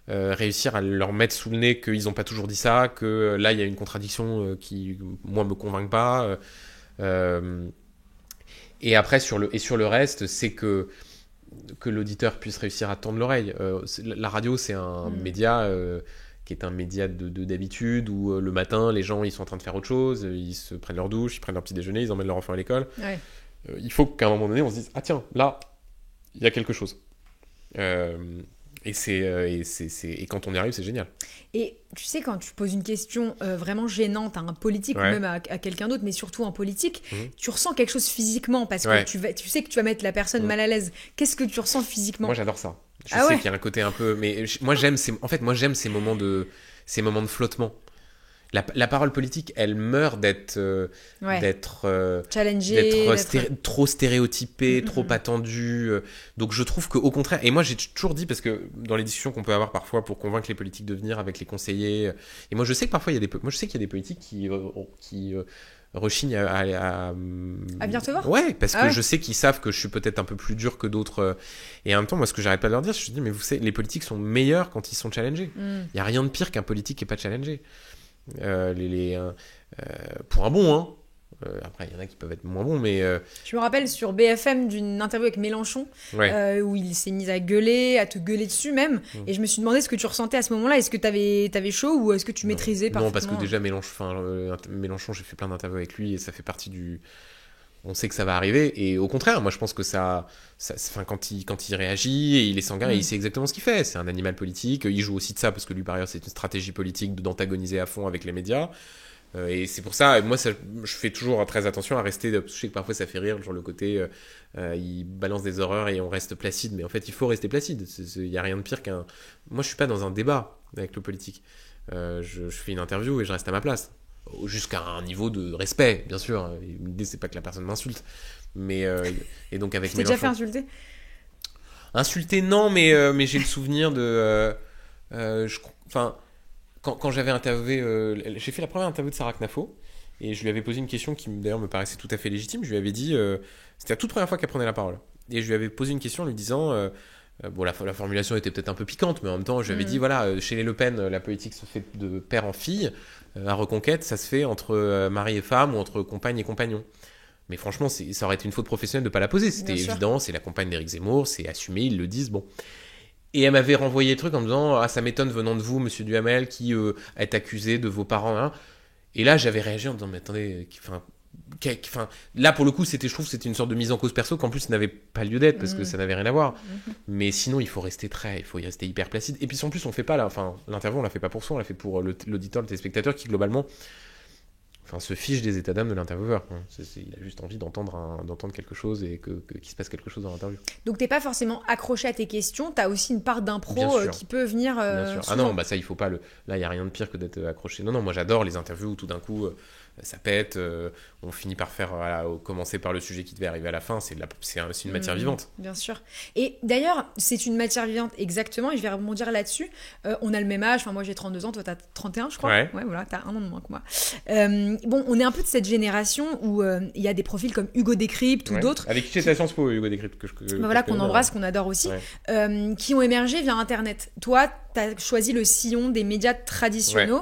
réussir à leur mettre sous le nez qu'ils ont pas toujours dit ça, que là, il y a une contradiction qui, moi, me convainc pas. Et après, sur le reste, c'est que l'auditeur puisse réussir à tendre l'oreille. La radio, c'est un média qui est un média d'habitude où le matin, les gens, ils sont en train de faire autre chose, ils se prennent leur douche, ils prennent leur petit déjeuner, ils emmènent leur enfant à l'école. Ouais. Il faut qu'à un moment donné, on se dise « Ah tiens, là, il y a quelque chose. » Et quand on y arrive, c'est génial. Et tu sais, quand tu poses une question vraiment gênante à un politique ou même à quelqu'un d'autre, mais surtout un politique, tu ressens quelque chose physiquement parce que tu sais que tu vas mettre la personne mal à l'aise. Qu'est-ce que tu ressens physiquement ? Moi, j'adore ça. Je sais qu'il y a un côté un peu... Mais moi, j'aime ces moments de flottement. La parole politique, elle meurt d'être challengée, trop stéréotypée, trop attendue. Donc je trouve qu'au contraire, et moi j'ai toujours dit, parce que dans les discussions qu'on peut avoir parfois pour convaincre les politiques de venir avec les conseillers, et moi je sais que parfois il y a des politiques qui rechignent à venir te voir. Ouais, parce que je sais qu'ils savent que je suis peut-être un peu plus dur que d'autres. Et en même temps, moi ce que j'arrête pas de leur dire, je dis mais vous savez, les politiques sont meilleurs quand ils sont challengés. Il y a rien de pire qu'un politique qui est pas challengé. Pour un bon, hein. Après il y en a qui peuvent être moins bons, mais je me rappelle sur BFM d'une interview avec Mélenchon où il s'est mis à te gueuler dessus même, et je me suis demandé ce que tu ressentais à ce moment-là. Est-ce que t'avais chaud ou est-ce que tu maîtrisais parfaitement ? Non, parce que déjà Mélenchon, j'ai fait plein d'interviews avec lui et ça fait partie du... On sait que ça va arriver, et au contraire, moi je pense que quand il réagit, et il est sanguin, et il sait exactement ce qu'il fait. C'est un animal politique, il joue aussi de ça, parce que lui par ailleurs c'est une stratégie politique d'antagoniser à fond avec les médias. Et c'est pour ça, moi je fais toujours très attention à rester, je sais que parfois ça fait rire, genre le côté il balance des horreurs et on reste placide, mais en fait il faut rester placide. Il n'y a rien de pire qu'un... Moi je suis pas dans un débat avec le politique, je fais une interview et je reste à ma place. Jusqu'à un niveau de respect, bien sûr. L'idée, c'est pas que la personne m'insulte. Mais, et donc avec Mélenchon... Tu t'es déjà fait insulter ? Insulter, non, mais j'ai le souvenir de... Quand j'avais interviewé... j'ai fait la première interview de Sarah Knafo, et je lui avais posé une question qui, d'ailleurs, me paraissait tout à fait légitime. Je lui avais dit... c'était la toute première fois qu'elle prenait la parole. Et je lui avais posé une question en lui disant... la formulation était peut-être un peu piquante, mais en même temps, je lui avais dit, voilà, chez les Le Pen, la politique se fait de père en fille. La reconquête, ça se fait entre mari et femme ou entre compagne et compagnon. Mais franchement, ça aurait été une faute professionnelle de ne pas la poser. C'était évident, c'est la compagne d'Éric Zemmour, c'est assumé, ils le disent, bon. Et elle m'avait renvoyé le truc en me disant, ah, ça m'étonne venant de vous, monsieur Duhamel, qui est accusé de vos parents. Hein. Et là, j'avais réagi en me disant, mais attendez, là pour le coup je trouve que c'était une sorte de mise en cause perso qu'en plus n'avait pas lieu d'être parce que ça n'avait rien à voir, mais sinon il faut y rester hyper placide. Et puis en plus on fait pas l'interview, on la fait pas pour soi, on la fait pour l'auditeur, le téléspectateur qui globalement se fiche des états d'âme de l'intervieweur. Il a juste envie d'entendre quelque chose et qu'il se passe quelque chose dans l'interview. Donc t'es pas forcément accroché à tes questions, t'as aussi une part d'impro qui peut venir. Bien sûr. Ah non, ça il faut pas Là il y a rien de pire que d'être accroché. Non, moi j'adore les interviews où tout d'un coup ça pète, on finit par commencer par le sujet qui devait arriver à la fin, c'est une matière vivante. Bien sûr. Et d'ailleurs, c'est une matière vivante exactement, et je vais rebondir là-dessus. On a le même âge, moi j'ai 32 ans, toi t'as 31 je crois. Ouais, voilà, t'as un an de moins que moi. Bon, on est un peu de cette génération où il y a des profils comme Hugo Décrypte ou d'autres. Avec qui j'étais à Sciences Po, Hugo Décrypte. Qu'on embrasse, qu'on adore aussi, qui ont émergé via Internet. Toi, t'as choisi le sillon des médias traditionnels,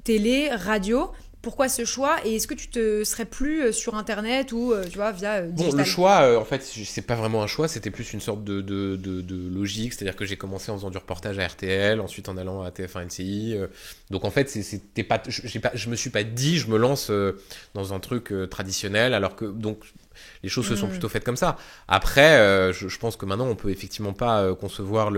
télé, radio. Pourquoi ce choix, et est-ce que tu te serais plus sur Internet ou tu vois, via digital? Bon, le choix, en fait, c'est pas vraiment un choix, c'était plus une sorte de logique, c'est-à-dire que j'ai commencé en faisant du reportage à RTL, ensuite en allant à TF1 LCI. Donc en fait, je me suis pas dit, je me lance dans un truc traditionnel, alors que donc les choses se sont plutôt faites comme ça. Après, je pense que maintenant, on peut effectivement pas concevoir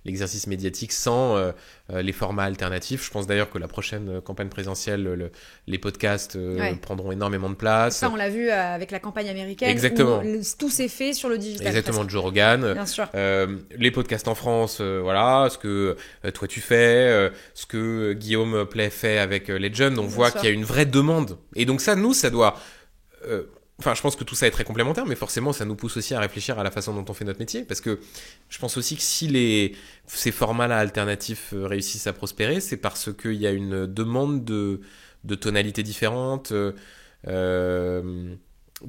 l'exercice médiatique sans les formats alternatifs. Je pense d'ailleurs que la prochaine campagne présidentielle, les podcasts prendront énormément de place. Ça, on l'a vu avec la campagne américaine. Exactement. Où tout s'est fait sur le digital. Exactement, presque. Joe Rogan. Bien sûr. Les podcasts en France, ce que toi tu fais, ce que Guillaume Play fait avec Legend. On voit qu'il y a une vraie demande. Et donc ça doit... je pense que tout ça est très complémentaire, mais forcément, ça nous pousse aussi à réfléchir à la façon dont on fait notre métier. Parce que je pense aussi que si ces formats-là alternatifs réussissent à prospérer, c'est parce qu'il y a une demande de tonalités différentes, de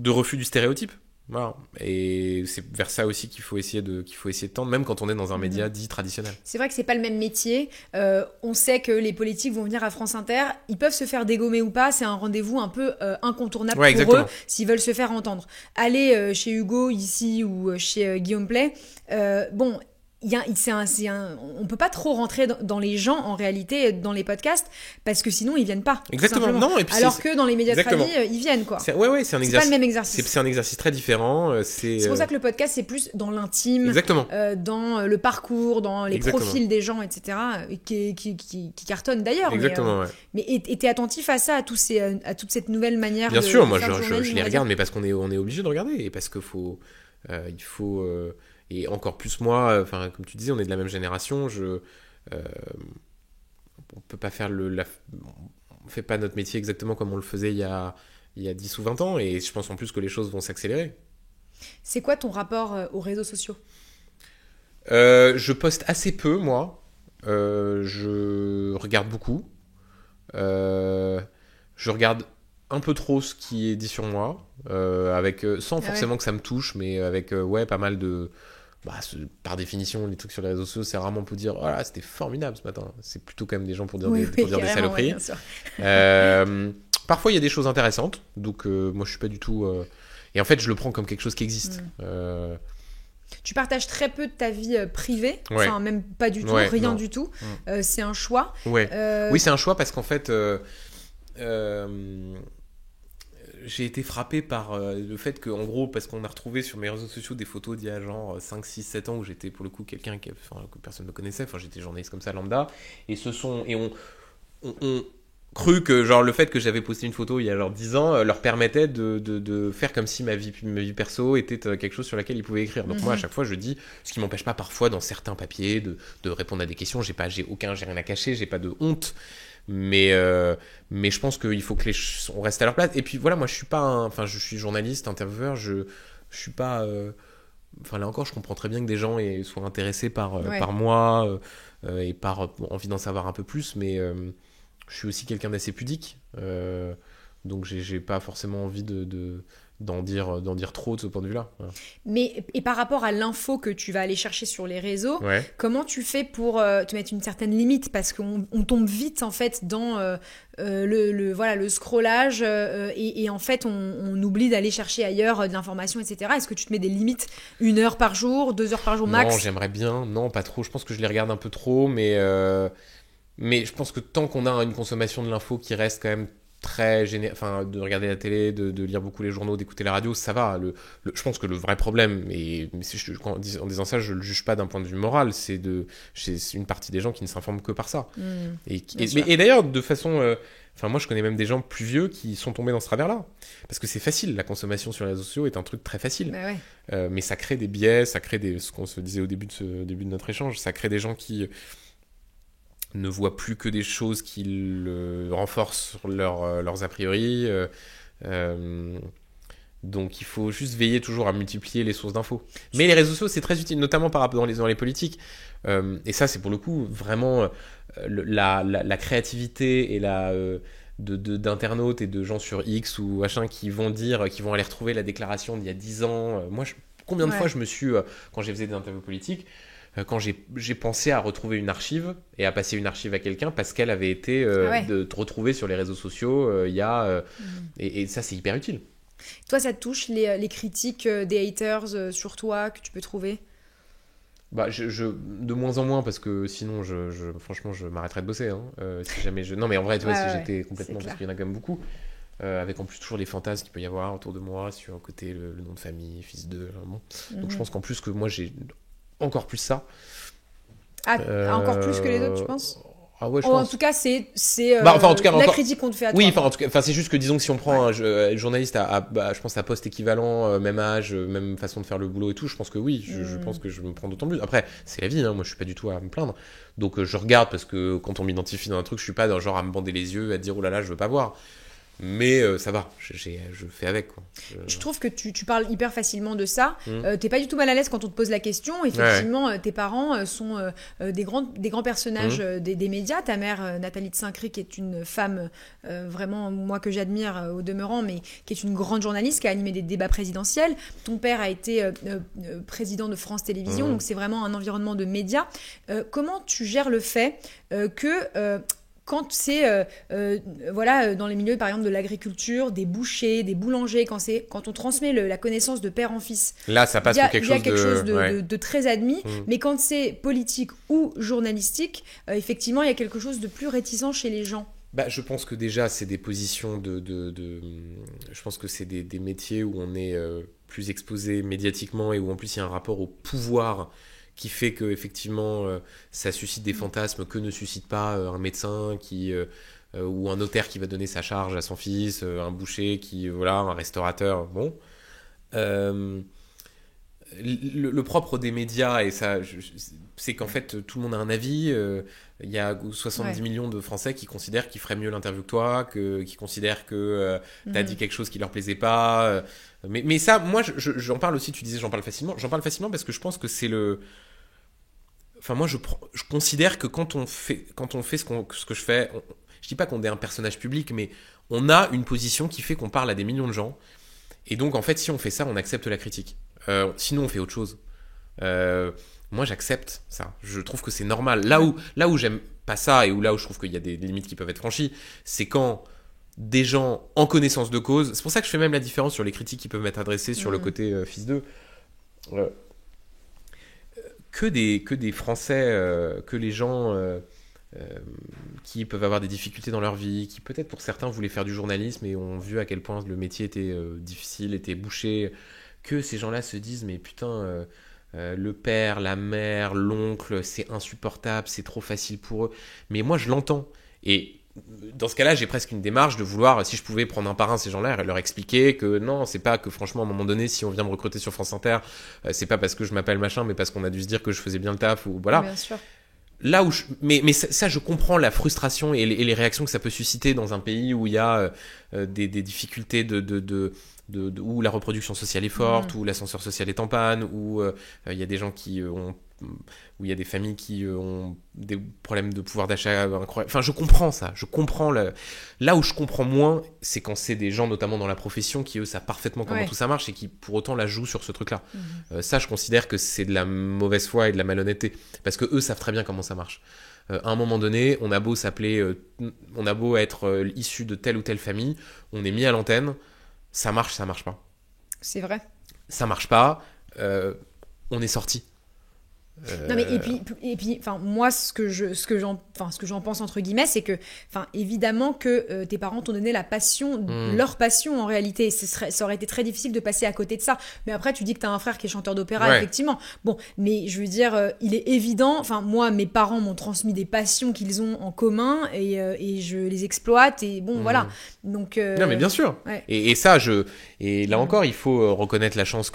refus du stéréotype. Voilà. Et c'est vers ça aussi qu'il faut essayer de tendre, même quand on est dans un média dit traditionnel. C'est vrai que c'est pas le même métier. On sait que les politiques vont venir à France Inter, ils peuvent se faire dégommer ou pas, c'est un rendez-vous un peu incontournable pour exactement. eux s'ils veulent se faire entendre. Aller chez Hugo ici ou chez Guillaume Play, on peut pas trop rentrer dans les gens en réalité dans les podcasts parce que sinon ils viennent pas. Exactement. Non, et puis alors que dans les médias tradis ils viennent quoi. C'est un exercice. Pas le même exercice. C'est un exercice très différent. C'est pour ça que le podcast c'est plus dans l'intime, dans le parcours, dans les profils des gens, etc. Qui cartonnent d'ailleurs. Exactement. Mais t'es attentif à ça, à toute cette nouvelle manière. Bien sûr, moi je les regarde, mais parce qu'on est obligé de regarder et parce qu'il faut il faut et encore plus moi, comme tu disais, on est de la même génération. On peut pas faire on fait pas notre métier exactement comme on le faisait il y a 10 ou 20 ans, et je pense en plus que les choses vont s'accélérer. C'est quoi ton rapport aux réseaux sociaux ? Je poste assez peu, moi. Je regarde beaucoup. Je regarde un peu trop ce qui est dit sur moi, sans forcément que ça me touche, mais avec pas mal de... par définition, les trucs sur les réseaux sociaux, c'est rarement pour dire « Oh là, c'était formidable ce matin ». C'est plutôt quand même des gens pour dire des saloperies. Parfois, il y a des choses intéressantes, donc moi, je suis pas du tout... Et en fait, je le prends comme quelque chose qui existe. Tu partages très peu de ta vie privée, enfin même pas du tout, rien du tout. C'est un choix. Oui, c'est un choix parce qu'en fait... j'ai été frappé par le fait que, en gros, parce qu'on a retrouvé sur mes réseaux sociaux des photos d'il y a genre 5, 6, 7 ans où j'étais pour le coup quelqu'un que personne ne connaissait, j'étais journaliste comme ça lambda, et on cru que genre le fait que j'avais posté une photo il y a genre 10 ans leur permettait de faire comme si ma vie perso était quelque chose sur laquelle ils pouvaient écrire. Donc moi à chaque fois je dis, ce qui m'empêche pas parfois dans certains papiers de répondre à des questions, j'ai rien à cacher, j'ai pas de honte. Mais je pense qu'il faut que on reste à leur place. Et puis voilà, moi je suis pas je suis journaliste, intervieweur, je suis pas là encore, je comprends très bien que des gens soient intéressés par moi et par envie d'en savoir un peu plus, mais je suis aussi quelqu'un d'assez pudique, donc j'ai pas forcément envie d'en dire trop de ce point de vue-là. Voilà. Mais et par rapport à l'info que tu vas aller chercher sur les réseaux, comment tu fais pour te mettre une certaine limite, parce qu'on tombe vite en fait dans le scrollage et en fait on oublie d'aller chercher ailleurs de l'information, etc. Est-ce que tu te mets des limites, 1 heure par jour, 2 heures par jour max ? Non, j'aimerais bien, non pas trop. Je pense que je les regarde un peu trop, mais je pense que tant qu'on a une consommation de l'info qui reste quand même très de regarder la télé, de lire beaucoup les journaux, d'écouter la radio, ça va. Je pense que le vrai problème, en disant ça, je le juge pas d'un point de vue moral, c'est une partie des gens qui ne s'informent que par ça. Et d'ailleurs, de façon Enfin, moi, je connais même des gens plus vieux qui sont tombés dans ce travers-là. Parce que c'est facile, la consommation sur les réseaux sociaux est un truc très facile. Bah ouais. Mais ça crée des biais, ça crée ce qu'on se disait au début de notre échange, ça crée des gens qui ne voient plus que des choses qui renforcent leurs a priori. Donc il faut juste veiller toujours à multiplier les sources d'infos. Mais les réseaux sociaux, c'est très utile, notamment par rapport dans les politiques. Et ça, c'est pour le coup vraiment la créativité et d'internautes et de gens sur X ou machin qui vont aller retrouver la déclaration d'il y a 10 ans. Moi, combien de fois je me suis, quand j'ai fait des interviews politiques, quand j'ai pensé à retrouver une archive et à passer une archive à quelqu'un parce qu'elle avait été retrouvée sur les réseaux sociaux il y a... Et ça, c'est hyper utile. Toi, ça te touche les critiques des haters sur toi que tu peux trouver? Bah, de moins en moins, parce que sinon, franchement, je m'arrêterais de bosser. Hein, si jamais non, mais en vrai, tu vois, si j'étais complètement... Parce qu'il y en a quand même beaucoup. Avec en plus toujours les fantasmes qu'il peut y avoir autour de moi, sur un côté le nom de famille, fils de... Bon. Donc je pense qu'en plus que moi, j'ai encore plus ça. Encore plus que les autres, tu penses? Ah ouais, je pense. En tout cas, c'est en tout cas, la critique qu'on te fait à toi. Oui, en tout cas, c'est juste que disons que si on prend un journaliste je pense à poste équivalent, même âge, même façon de faire le boulot et tout, je pense que oui, je pense que je me prends d'autant plus. Après, c'est la vie, hein, moi je suis pas du tout à me plaindre. Donc je regarde parce que quand on m'identifie dans un truc, je suis pas dans genre à me bander les yeux, à dire oh là là, je veux pas voir. Mais ça va, je fais avec, quoi. Je trouve que tu parles hyper facilement de ça. T'es pas du tout mal à l'aise quand on te pose la question. Effectivement, tes parents sont des grands personnages des médias. Ta mère, Nathalie de Saint-Cré, qui est une femme vraiment, moi, que j'admire au demeurant, mais qui est une grande journaliste, qui a animé des débats présidentiels. Ton père a été président de France Télévisions, donc c'est vraiment un environnement de médias. Comment tu gères le fait que... quand c'est dans les milieux par exemple de l'agriculture, des bouchers, des boulangers, quand on transmet la connaissance de père en fils, là ça passe pour quelque chose de très admis, mais quand c'est politique ou journalistique, effectivement il y a quelque chose de plus réticent chez les gens. Bah, je pense que déjà c'est des positions je pense que c'est des métiers où on est plus exposé médiatiquement et où en plus il y a un rapport au pouvoir qui fait que effectivement ça suscite des fantasmes que ne suscite pas un médecin ou un notaire qui va donner sa charge à son fils, un boucher un restaurateur. Bon, le propre des médias et ça, c'est qu'en fait tout le monde a un avis. Il y a 70 millions de Français qui considèrent qu'ils feraient mieux l'interview que toi, qui considèrent que t'as dit quelque chose qui leur plaisait pas. Mais ça, moi, j'en parle aussi. Tu disais, j'en parle facilement. J'en parle facilement parce que je pense que c'est Enfin, moi, je considère que quand on fait ce que je fais, je dis pas qu'on est un personnage public, mais on a une position qui fait qu'on parle à des millions de gens. Et donc, en fait, si on fait ça, on accepte la critique. Sinon, on fait autre chose. Moi, j'accepte ça. Je trouve que c'est normal. Là où j'aime pas ça et là où je trouve qu'il y a des limites qui peuvent être franchies, c'est quand des gens en connaissance de cause. C'est pour ça que je fais même la différence sur les critiques qui peuvent m'être adressées sur le côté fils d'eux. Que des Français, que les gens qui peuvent avoir des difficultés dans leur vie, qui peut-être pour certains voulaient faire du journalisme et ont vu à quel point le métier était difficile, était bouché, que ces gens-là se disent mais putain, le père, la mère, l'oncle, c'est insupportable, c'est trop facile pour eux. Mais moi je l'entends. Et dans ce cas-là, j'ai presque une démarche de vouloir, si je pouvais prendre un par un ces gens-là et leur expliquer que non, c'est pas que franchement à un moment donné, si on vient me recruter sur France Inter, c'est pas parce que je m'appelle machin, mais parce qu'on a dû se dire que je faisais bien le taf ou voilà. Bien sûr. Là où mais ça, je comprends la frustration et les réactions que ça peut susciter dans un pays où il y a des difficultés où la reproduction sociale est forte, où l'ascenseur social est en panne, où il y a des gens où il y a des familles qui ont des problèmes de pouvoir d'achat incroyables. Enfin, je comprends ça. Je comprends là où je comprends moins, c'est quand c'est des gens, notamment dans la profession, qui eux savent parfaitement comment tout ça marche et qui pour autant la jouent sur ce truc-là. Ça, je considère que c'est de la mauvaise foi et de la malhonnêteté parce que eux savent très bien comment ça marche. À un moment donné, on a beau être issu de telle ou telle famille, on est mis à l'antenne, ça marche pas. C'est vrai. Ça marche pas, on est sorti. Non mais et puis enfin moi ce que j'en pense entre guillemets c'est que enfin évidemment que tes parents t'ont donné la passion leur passion en réalité ça aurait été très difficile de passer à côté de ça mais après tu dis que t'as un frère qui est chanteur d'opéra effectivement bon mais je veux dire il est évident enfin moi mes parents m'ont transmis des passions qu'ils ont en commun et je les exploite et bon voilà donc non mais bien sûr et ça et là encore il faut reconnaître la chance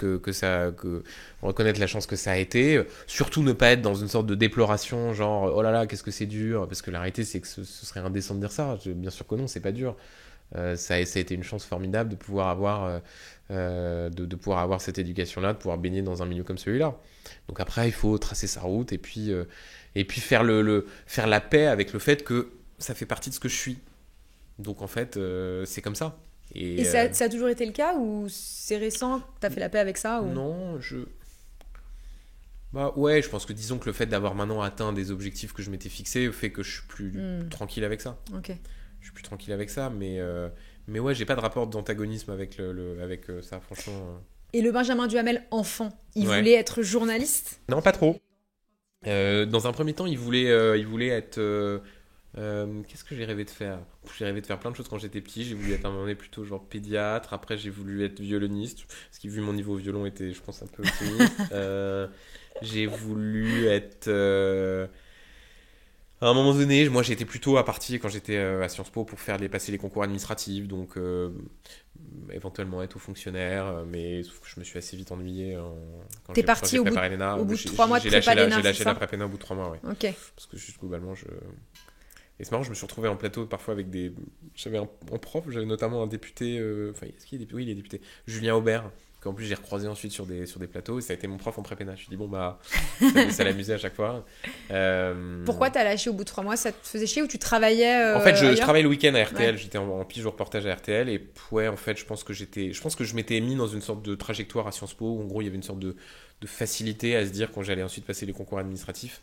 reconnaître la chance que ça a été, surtout ne pas être dans une sorte de déploration, genre oh là là, qu'est-ce que c'est dur, parce que la réalité c'est que ce serait indécent de dire ça, bien sûr que non, c'est pas dur. Ça a été une chance formidable de pouvoir avoir, de pouvoir avoir cette éducation-là, de pouvoir baigner dans un milieu comme celui-là. Donc après, il faut tracer sa route et puis faire la paix avec le fait que ça fait partie de ce que je suis. Donc en fait, c'est comme ça. Et ça a toujours été le cas ou c'est récent que t'as fait la paix avec ça ou... Non, Bah ouais, je pense que disons que le fait d'avoir maintenant atteint des objectifs que je m'étais fixés fait que je suis plus tranquille avec ça. Ok. Je suis plus tranquille avec ça, mais ouais, j'ai pas de rapport d'antagonisme avec avec ça, franchement. Et le Benjamin Duhamel enfant, il voulait être journaliste ? Non, pas trop. Dans un premier temps, il voulait être. Qu'est-ce que j'ai rêvé de faire ? J'ai rêvé de faire plein de choses quand j'étais petit. J'ai voulu être à un moment donné plutôt genre pédiatre. Après, j'ai voulu être violoniste, parce que vu mon niveau au violon était, je pense, un peu optimiste. J'ai voulu être... À un moment donné, moi j'étais plutôt à partir quand j'étais à Sciences Po pour passer les concours administratifs, donc éventuellement être haut fonctionnaire, mais sauf que je me suis assez vite ennuyé quand T'es parti au bout de 3 mois de prépa l'ENA, j'ai lâché la prépa l'ENA au bout de 3 mois, ouais. Ok. Parce que juste globalement, Et c'est marrant, je me suis retrouvé en plateau parfois avec des... J'avais un prof, j'avais notamment un député... Enfin, est-ce qu'il est député ? Oui, il est député. Julien Aubert, qu'en plus j'ai recroisé ensuite sur des plateaux, et ça a été mon prof en prépéna. Je me suis dit, bon, bah, ça l'amusait à chaque fois. Pourquoi t'as lâché au bout de 3 mois ? Ça te faisait chier ou tu travaillais En fait, je travaillais le week-end à RTL, j'étais en pige au reportage à RTL, et ouais, en fait, je pense que je m'étais mis dans une sorte de trajectoire à Sciences Po, où en gros, il y avait une sorte de facilité à se dire quand j'allais ensuite passer les concours administratifs.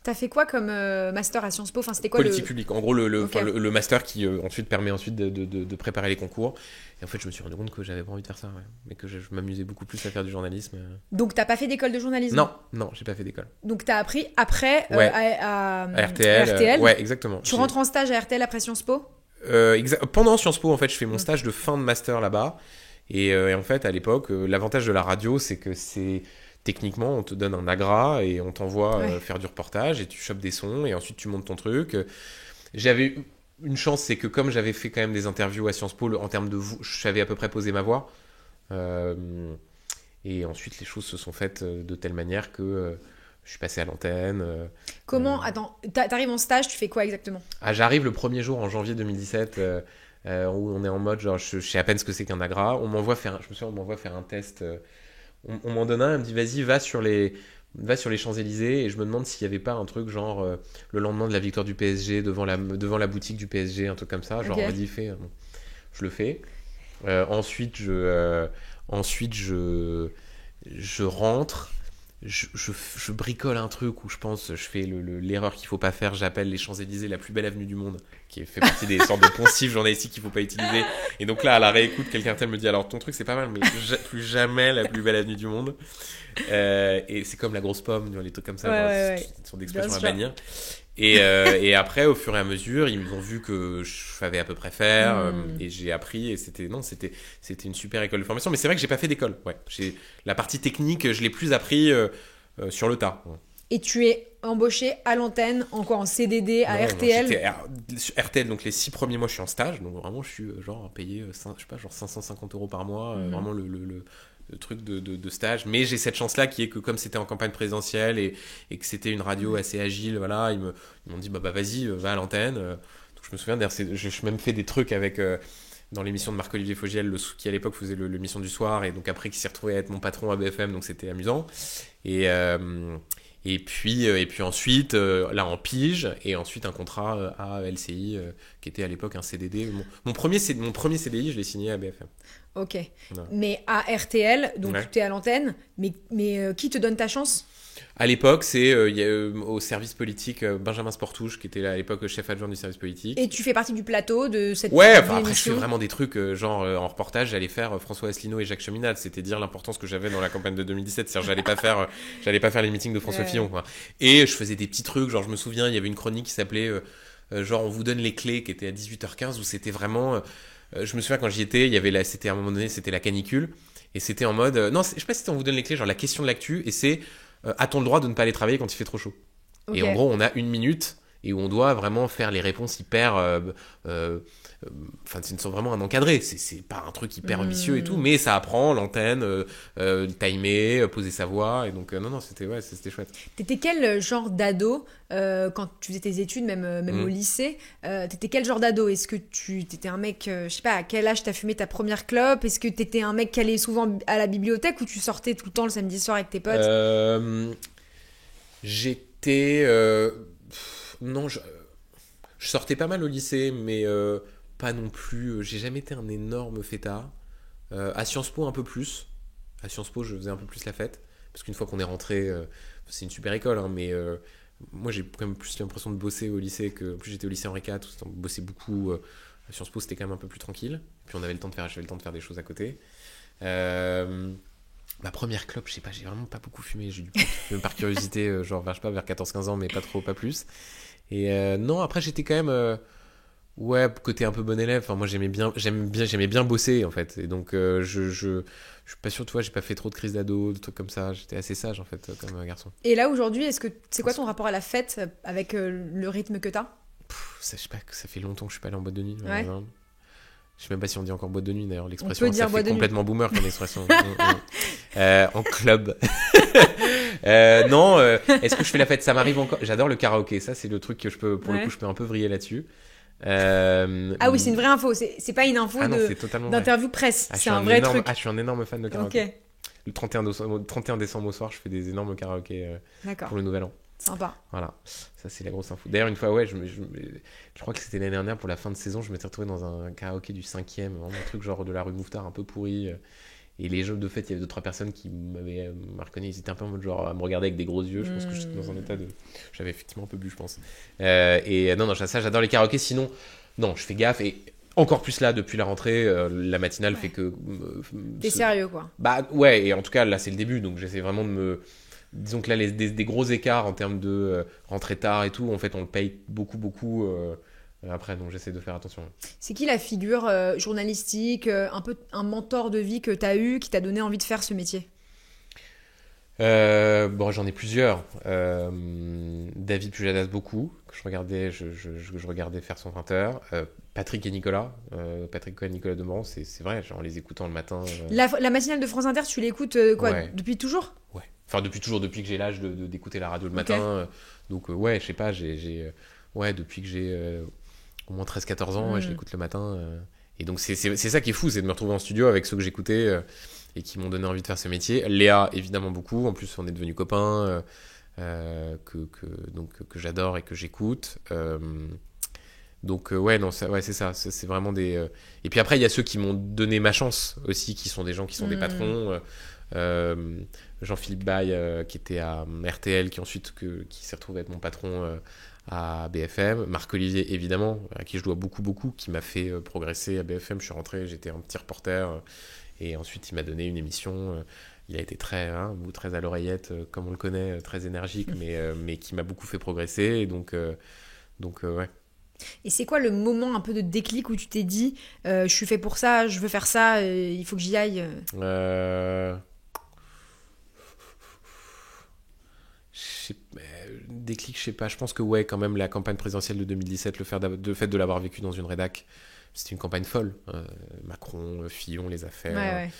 T'as fait quoi comme master à Sciences Po ? Enfin, c'était quoi Politique publique. En gros, le master qui ensuite permet de préparer les concours. Et en fait, je me suis rendu compte que j'avais pas envie de faire ça, mais que je m'amusais beaucoup plus à faire du journalisme. Donc, t'as pas fait d'école de journalisme ? Non, j'ai pas fait d'école. Donc, t'as appris après à RTL. Ouais, exactement. Tu rentres en stage à RTL après Sciences Po ? Pendant Sciences Po, en fait, je fais mon stage de fin de master là-bas. Et en fait, à l'époque, l'avantage de la radio, c'est que techniquement, on te donne un agra et on t'envoie faire du reportage et tu chopes des sons et ensuite tu montes ton truc. J'avais une chance, c'est que comme j'avais fait quand même des interviews à Sciences Po, en termes de je savais à peu près poser ma voix. Et ensuite, les choses se sont faites de telle manière que je suis passé à l'antenne. Comment Attends, t'arrives en stage, tu fais quoi exactement ? J'arrive le premier jour en janvier 2017 où on est en mode, genre, je sais à peine ce que c'est qu'un agra. On m'envoie faire un test. On m'en donne un, elle me dit vas-y, va sur les Champs-Élysées, et je me demande s'il n'y avait pas un truc genre le lendemain de la victoire du PSG devant la boutique du PSG, un truc comme ça, genre vas-y, fais. Bon. Je le fais. Ensuite je rentre, je bricole un truc où je pense, je fais l'erreur qu'il faut pas faire, j'appelle les Champs-Élysées la plus belle avenue du monde, qui fait partie des sortes de poncifs journalistiques qu'il faut pas utiliser. Et donc là, à la réécoute, quelqu'un me dit alors ton truc c'est pas mal, mais plus jamais la plus belle avenue du monde. Et c'est comme la grosse pomme, les trucs comme ça, ce sont des expressions à bannir. Et après, au fur et à mesure, ils ont vu que je savais à peu près faire, et j'ai appris, et c'était une super école de formation. Mais c'est vrai que j'ai pas fait d'école. Ouais, la partie technique, je l'ai plus appris sur le tas. Et tu es embauché à l'antenne, en CDD à RTL. J'étais RTL, donc les 6 premiers mois, je suis en stage, donc vraiment, je suis genre payé, je sais pas, genre 550 € par mois, vraiment le truc de stage. Mais j'ai cette chance-là qui est que comme c'était en campagne présidentielle et que c'était une radio assez agile, voilà, ils m'ont dit bah vas-y, va à l'antenne. Donc je me souviens, d'ailleurs, j'ai même fait des trucs avec... dans l'émission de Marc-Olivier Fogiel, qui à l'époque faisait l'émission du soir, et donc après qui s'est retrouvé à être mon patron à BFM, donc c'était amusant. Et puis ensuite, là en pige, et ensuite un contrat à LCI, qui était à l'époque un CDD. Mon premier CDI, je l'ai signé à BFM. Ok. Ouais. Mais à RTL, donc tu es à l'antenne, mais qui te donne ta chance ? À l'époque, c'est au service politique Benjamin Sportouche, qui était à l'époque chef adjoint du service politique. Et tu fais partie du plateau de cette après je fais vraiment des trucs en reportage, j'allais faire François Asselineau et Jacques Cheminade, c'était dire l'importance que j'avais dans la campagne de 2017, c'est-à-dire j'allais pas faire les meetings de François Fillon, quoi. Et je faisais des petits trucs, genre je me souviens, il y avait une chronique qui s'appelait genre on vous donne les clés, qui était à 18h15, où c'était vraiment je me souviens quand j'y étais, il y avait c'était à un moment donné, c'était la canicule, et c'était en mode non, je sais pas si c'était on vous donne les clés, genre la question de l'actu, et c'est a-t-on le droit de ne pas aller travailler quand il fait trop chaud? Okay. Et en gros, on a 1 minute et où on doit vraiment faire les réponses hyper... c'est vraiment un encadré. C'est pas un truc hyper ambitieux et tout, mais ça apprend l'antenne, timer, poser sa voix. Et donc, non, c'était chouette. T'étais quel genre d'ado quand tu faisais tes études, même au lycée? T'étais quel genre d'ado? Est-ce que t'étais un mec, je sais pas, à quel âge t'as fumé ta première clope? Est-ce que t'étais un mec qui allait souvent à la bibliothèque ou tu sortais tout le temps le samedi soir avec tes potes? J'étais... non, je sortais pas mal au lycée, mais pas non plus... j'ai jamais été un énorme fêtard. À Sciences Po, un peu plus. À Sciences Po, je faisais un peu plus la fête. Parce qu'une fois qu'on est rentré... c'est une super école, hein, mais... moi, j'ai quand même plus l'impression de bosser au lycée que... En plus, j'étais au lycée Henri IV, on bossait beaucoup. À Sciences Po, c'était quand même un peu plus tranquille. Puis j'avais le temps de faire des choses à côté. Ma première clope, je sais pas, j'ai vraiment pas beaucoup fumé. J'ai dû même par curiosité, genre vers 14-15 ans, mais pas plus. Et non, après j'étais quand même côté un peu bon élève. Enfin, moi j'aimais bien bosser en fait. Et donc je suis pas sûr, tu vois, j'ai pas fait trop de crises d'ado, de trucs comme ça. J'étais assez sage en fait comme garçon. Et là aujourd'hui, c'est quoi ton rapport à la fête avec le rythme que t'as? Je sais pas, ça fait longtemps que je suis pas allé en boîte de nuit. Ouais. Je sais même pas si on dit encore boîte de nuit d'ailleurs, l'expression, ça fait complètement boomer comme expression. En club. Non, est-ce que je fais la fête? Ça m'arrive encore. J'adore le karaoké, ça c'est le truc que je peux, pour le coup, je peux un peu vriller là-dessus. Ah oui, c'est une vraie info, c'est pas une info d'interview presse, c'est un vrai truc. Je suis un énorme fan de karaoké. Okay. Le 31 décembre au soir, je fais des énormes karaokés pour le Nouvel An. Sympa. Voilà, ça c'est la grosse info. D'ailleurs, une fois, je crois que c'était l'année dernière pour la fin de saison, je m'étais retrouvé dans un karaoké du 5e, vraiment un truc genre de la rue Mouffetard, un peu pourri. Et les jeux de fête, il y avait 2-3 personnes qui m'avaient reconnu, ils étaient un peu en mode genre à me regarder avec des gros yeux. Je pense que j'étais dans un état de. J'avais effectivement un peu bu, je pense. Non, ça j'adore les karaokés. Sinon, non, je fais gaffe. Et encore plus là, depuis la rentrée, la matinale fait que. T'es sérieux, quoi. Bah ouais, et en tout cas, là c'est le début, donc j'essaie vraiment de me. Disons que là, des gros écarts en termes de rentrée tard et tout, en fait, on le paye beaucoup après, donc j'essaie de faire attention. C'est qui la figure journalistique, un peu un mentor de vie que tu as eu, qui t'a donné envie de faire ce métier? J'en ai plusieurs. David Pujadas, beaucoup, que je regardais faire son 20h. Patrick et Nicolas Demorand, c'est vrai, genre en les écoutant le matin. La matinale de France Inter, tu l'écoutes depuis toujours? Ouais. Enfin, depuis toujours, depuis que j'ai l'âge d'écouter la radio le matin. Donc, je sais pas, depuis que j'ai au moins 13-14 ans, je l'écoute le matin. Et donc, c'est ça qui est fou, c'est de me retrouver en studio avec ceux que j'écoutais et qui m'ont donné envie de faire ce métier. Léa, évidemment, beaucoup. En plus, on est devenus copains, que j'adore et que j'écoute. C'est ça. C'est vraiment des... Et puis après, il y a ceux qui m'ont donné ma chance aussi, qui sont des gens qui sont des patrons. Jean-Philippe Baye qui était à RTL, qui s'est retrouvé être mon patron à BFM. Marc-Olivier, évidemment, à qui je dois beaucoup, qui m'a fait progresser à BFM. Je suis rentré, j'étais un petit reporter et ensuite il m'a donné une émission. Il a été très à l'oreillette, comme on le connaît, très énergique, mais qui m'a beaucoup fait progresser. Et donc ouais. Et c'est quoi le moment un peu de déclic où tu t'es dit je suis fait pour ça, je veux faire ça, il faut que j'y aille? Déclic, je sais pas. Je pense que quand même la campagne présidentielle de 2017, le fait de l'avoir vécu dans une rédac, c'était une campagne folle. Macron, Fillon, les affaires. Ouais.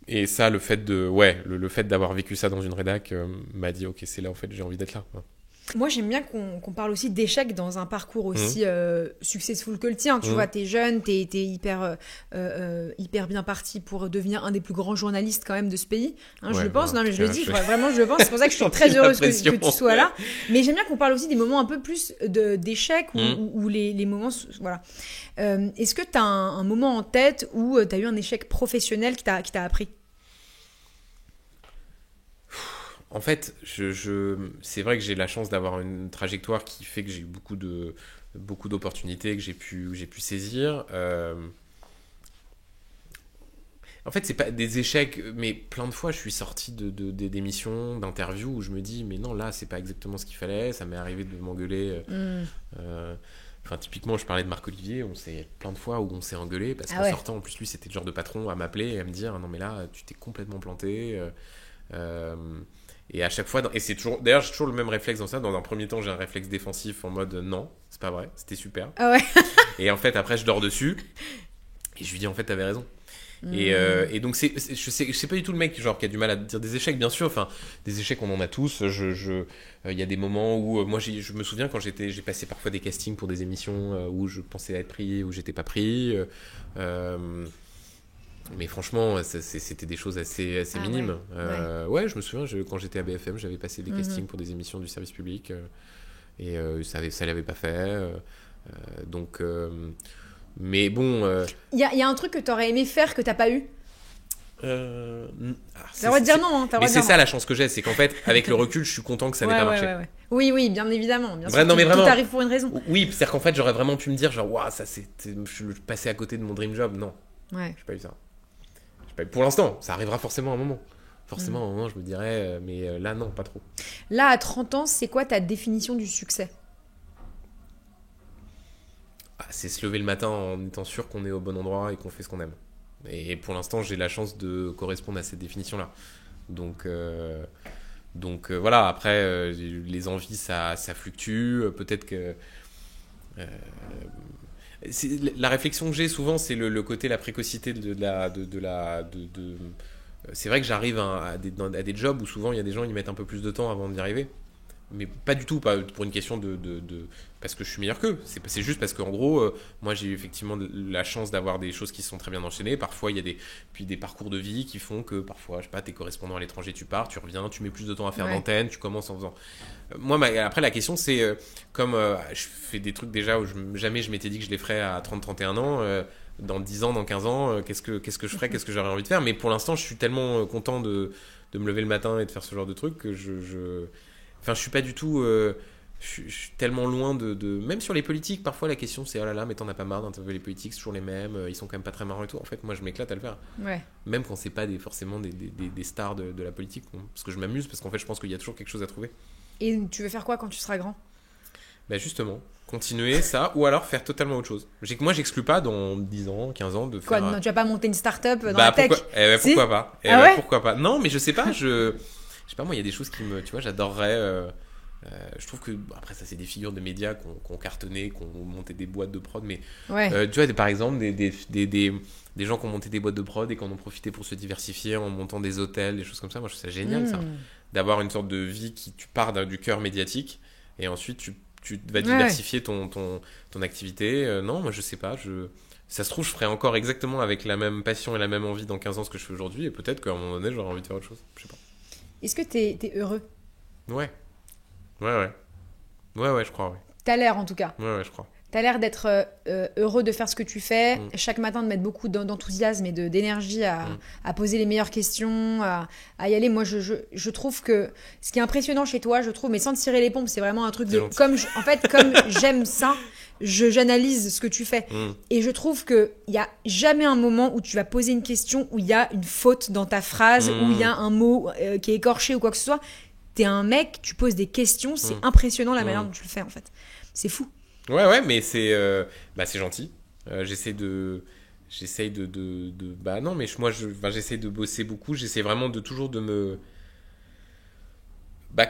Et ça, le fait d'avoir vécu ça dans une rédac m'a dit ok, c'est là en fait j'ai envie d'être là. Moi, j'aime bien qu'on parle aussi d'échecs dans un parcours aussi successful que le tien. Tu vois, t'es jeune, t'es hyper bien parti pour devenir un des plus grands journalistes quand même de ce pays. Je le pense, non mais je le dis, vraiment je le pense. C'est pour ça que je suis très heureuse que tu sois là. Mais j'aime bien qu'on parle aussi des moments un peu plus d'échecs ou les moments... Voilà. Est-ce que t'as un moment en tête où t'as eu un échec professionnel qui t'a appris? En fait, c'est vrai que j'ai la chance d'avoir une trajectoire qui fait que j'ai eu beaucoup d'opportunités que j'ai pu saisir. En fait, c'est pas des échecs, mais plein de fois, je suis sorti d'émissions, d'interviews où je me dis, mais non, là, c'est pas exactement ce qu'il fallait. Ça m'est arrivé de m'engueuler. Enfin, typiquement, je parlais de Marc-Olivier, on s'est plein de fois où on s'est engueulé parce qu'en sortant, en plus, lui, c'était le genre de patron à m'appeler et à me dire, non, mais là, tu t'es complètement planté. Et à chaque fois, et c'est toujours, d'ailleurs, j'ai toujours le même réflexe dans ça. Dans un premier temps, j'ai un réflexe défensif en mode, non, c'est pas vrai, c'était super. Ah ouais. Et en fait, après, je dors dessus et je lui dis, en fait, t'avais raison. Et donc je sais pas du tout le mec genre qui a du mal à dire des échecs, bien sûr, enfin des échecs on en a tous. Y a des moments où moi je me souviens quand j'ai passé parfois des castings pour des émissions où je pensais être pris, où j'étais pas pris, mais franchement c'était des choses assez minimes. Ouais, je me souviens quand j'étais à BFM, j'avais passé des castings pour des émissions du service public et ça l'avait pas fait, donc mais bon. Il y a un truc que t'aurais aimé faire que t'as pas eu. T'as le droit de dire non. Hein, mais c'est ça la chance que j'ai, c'est qu'en fait, avec le recul, je suis content que ça n'ait pas marché. Ouais. Oui, bien évidemment. Bien sûr, non, mais vraiment, tout arrive pour une raison. Oui, c'est-à-dire qu'en fait, j'aurais vraiment pu me dire, genre, waouh, ça je suis passé à côté de mon dream job. Non. Ouais. J'ai pas eu ça. Pour l'instant, ça arrivera forcément à un moment. Forcément, à un moment, je me dirais, mais là, non, pas trop. Là, à 30 ans, c'est quoi ta définition du succès ? C'est se lever le matin en étant sûr qu'on est au bon endroit et qu'on fait ce qu'on aime. Et pour l'instant, j'ai la chance de correspondre à cette définition-là. Donc voilà, après, les envies, ça fluctue. Peut-être que... la réflexion que j'ai souvent, c'est le côté, la précocité c'est vrai que j'arrive à des jobs où souvent, il y a des gens qui mettent un peu plus de temps avant d'y arriver. Mais pas du tout, pas pour une question parce que je suis meilleur qu'eux, c'est juste parce qu'en gros moi j'ai eu effectivement la chance d'avoir des choses qui sont très bien enchaînées. Parfois il y a des parcours de vie qui font que parfois je sais pas, t'es correspondant à l'étranger, tu pars, tu reviens, tu mets plus de temps à faire d'antenne, tu commences en faisant moi après la question c'est comme je fais des trucs déjà où jamais je m'étais dit que je les ferais à 30-31 ans, dans 10 ans, dans 15 ans, qu'est-ce que je ferais, qu'est-ce que j'aurais envie de faire. Mais pour l'instant je suis tellement content de me lever le matin et de faire ce genre de trucs que enfin, je suis pas du tout. Je suis tellement loin de. Même sur les politiques, parfois la question c'est oh là là, mais t'en as pas marre d'interviewer les politiques, c'est toujours les mêmes, ils sont quand même pas très marrants et tout. En fait, moi je m'éclate à le faire. Ouais. Même quand c'est pas forcément des stars de la politique. Parce que je m'amuse, parce qu'en fait je pense qu'il y a toujours quelque chose à trouver. Et tu veux faire quoi quand tu seras grand ? Bah justement, continuer ça, ou alors faire totalement autre chose. Moi j'exclus pas dans 10 ans, 15 ans de faire. Quoi, non, tu vas pas monter une start-up dans la tech ? Pourquoi pas. Ah ouais ? Pourquoi pas. Non, mais je sais pas, je sais pas, moi il y a des choses qui me. Tu vois, j'adorerais. Je trouve que après ça c'est des figures de médias qui ont cartonné, qui ont monté des boîtes de prod, mais tu vois par exemple des gens qui ont monté des boîtes de prod et qui en ont profité pour se diversifier en montant des hôtels, des choses comme ça. Moi je trouve ça génial ça, d'avoir une sorte de vie tu pars du cœur médiatique et ensuite tu vas diversifier ton activité. Non, moi je sais pas, ça se trouve je ferai encore exactement avec la même passion et la même envie dans 15 ans ce que je fais aujourd'hui, et peut-être qu'à un moment donné j'aurai envie de faire autre chose, je sais pas. Est-ce que t'es heureux ? Ouais, je crois, ouais. T'as l'air en tout cas. Ouais, je crois. T'as l'air d'être heureux de faire ce que tu fais, chaque matin de mettre beaucoup d'enthousiasme et d'énergie à poser les meilleures questions, à y aller. Moi, je trouve que ce qui est impressionnant chez toi, je trouve, mais sans te tirer les pompes, c'est vraiment un truc de... Comme j'aime ça, j'analyse ce que tu fais. Et je trouve qu'il n'y a jamais un moment où tu vas poser une question, où il y a une faute dans ta phrase, où il y a un mot qui est écorché ou quoi que ce soit. T'es un mec, tu poses des questions, c'est impressionnant la manière dont tu le fais en fait. C'est fou. Ouais, mais c'est gentil. J'essaie de non, mais j'essaie de bosser beaucoup. J'essaie vraiment toujours de me.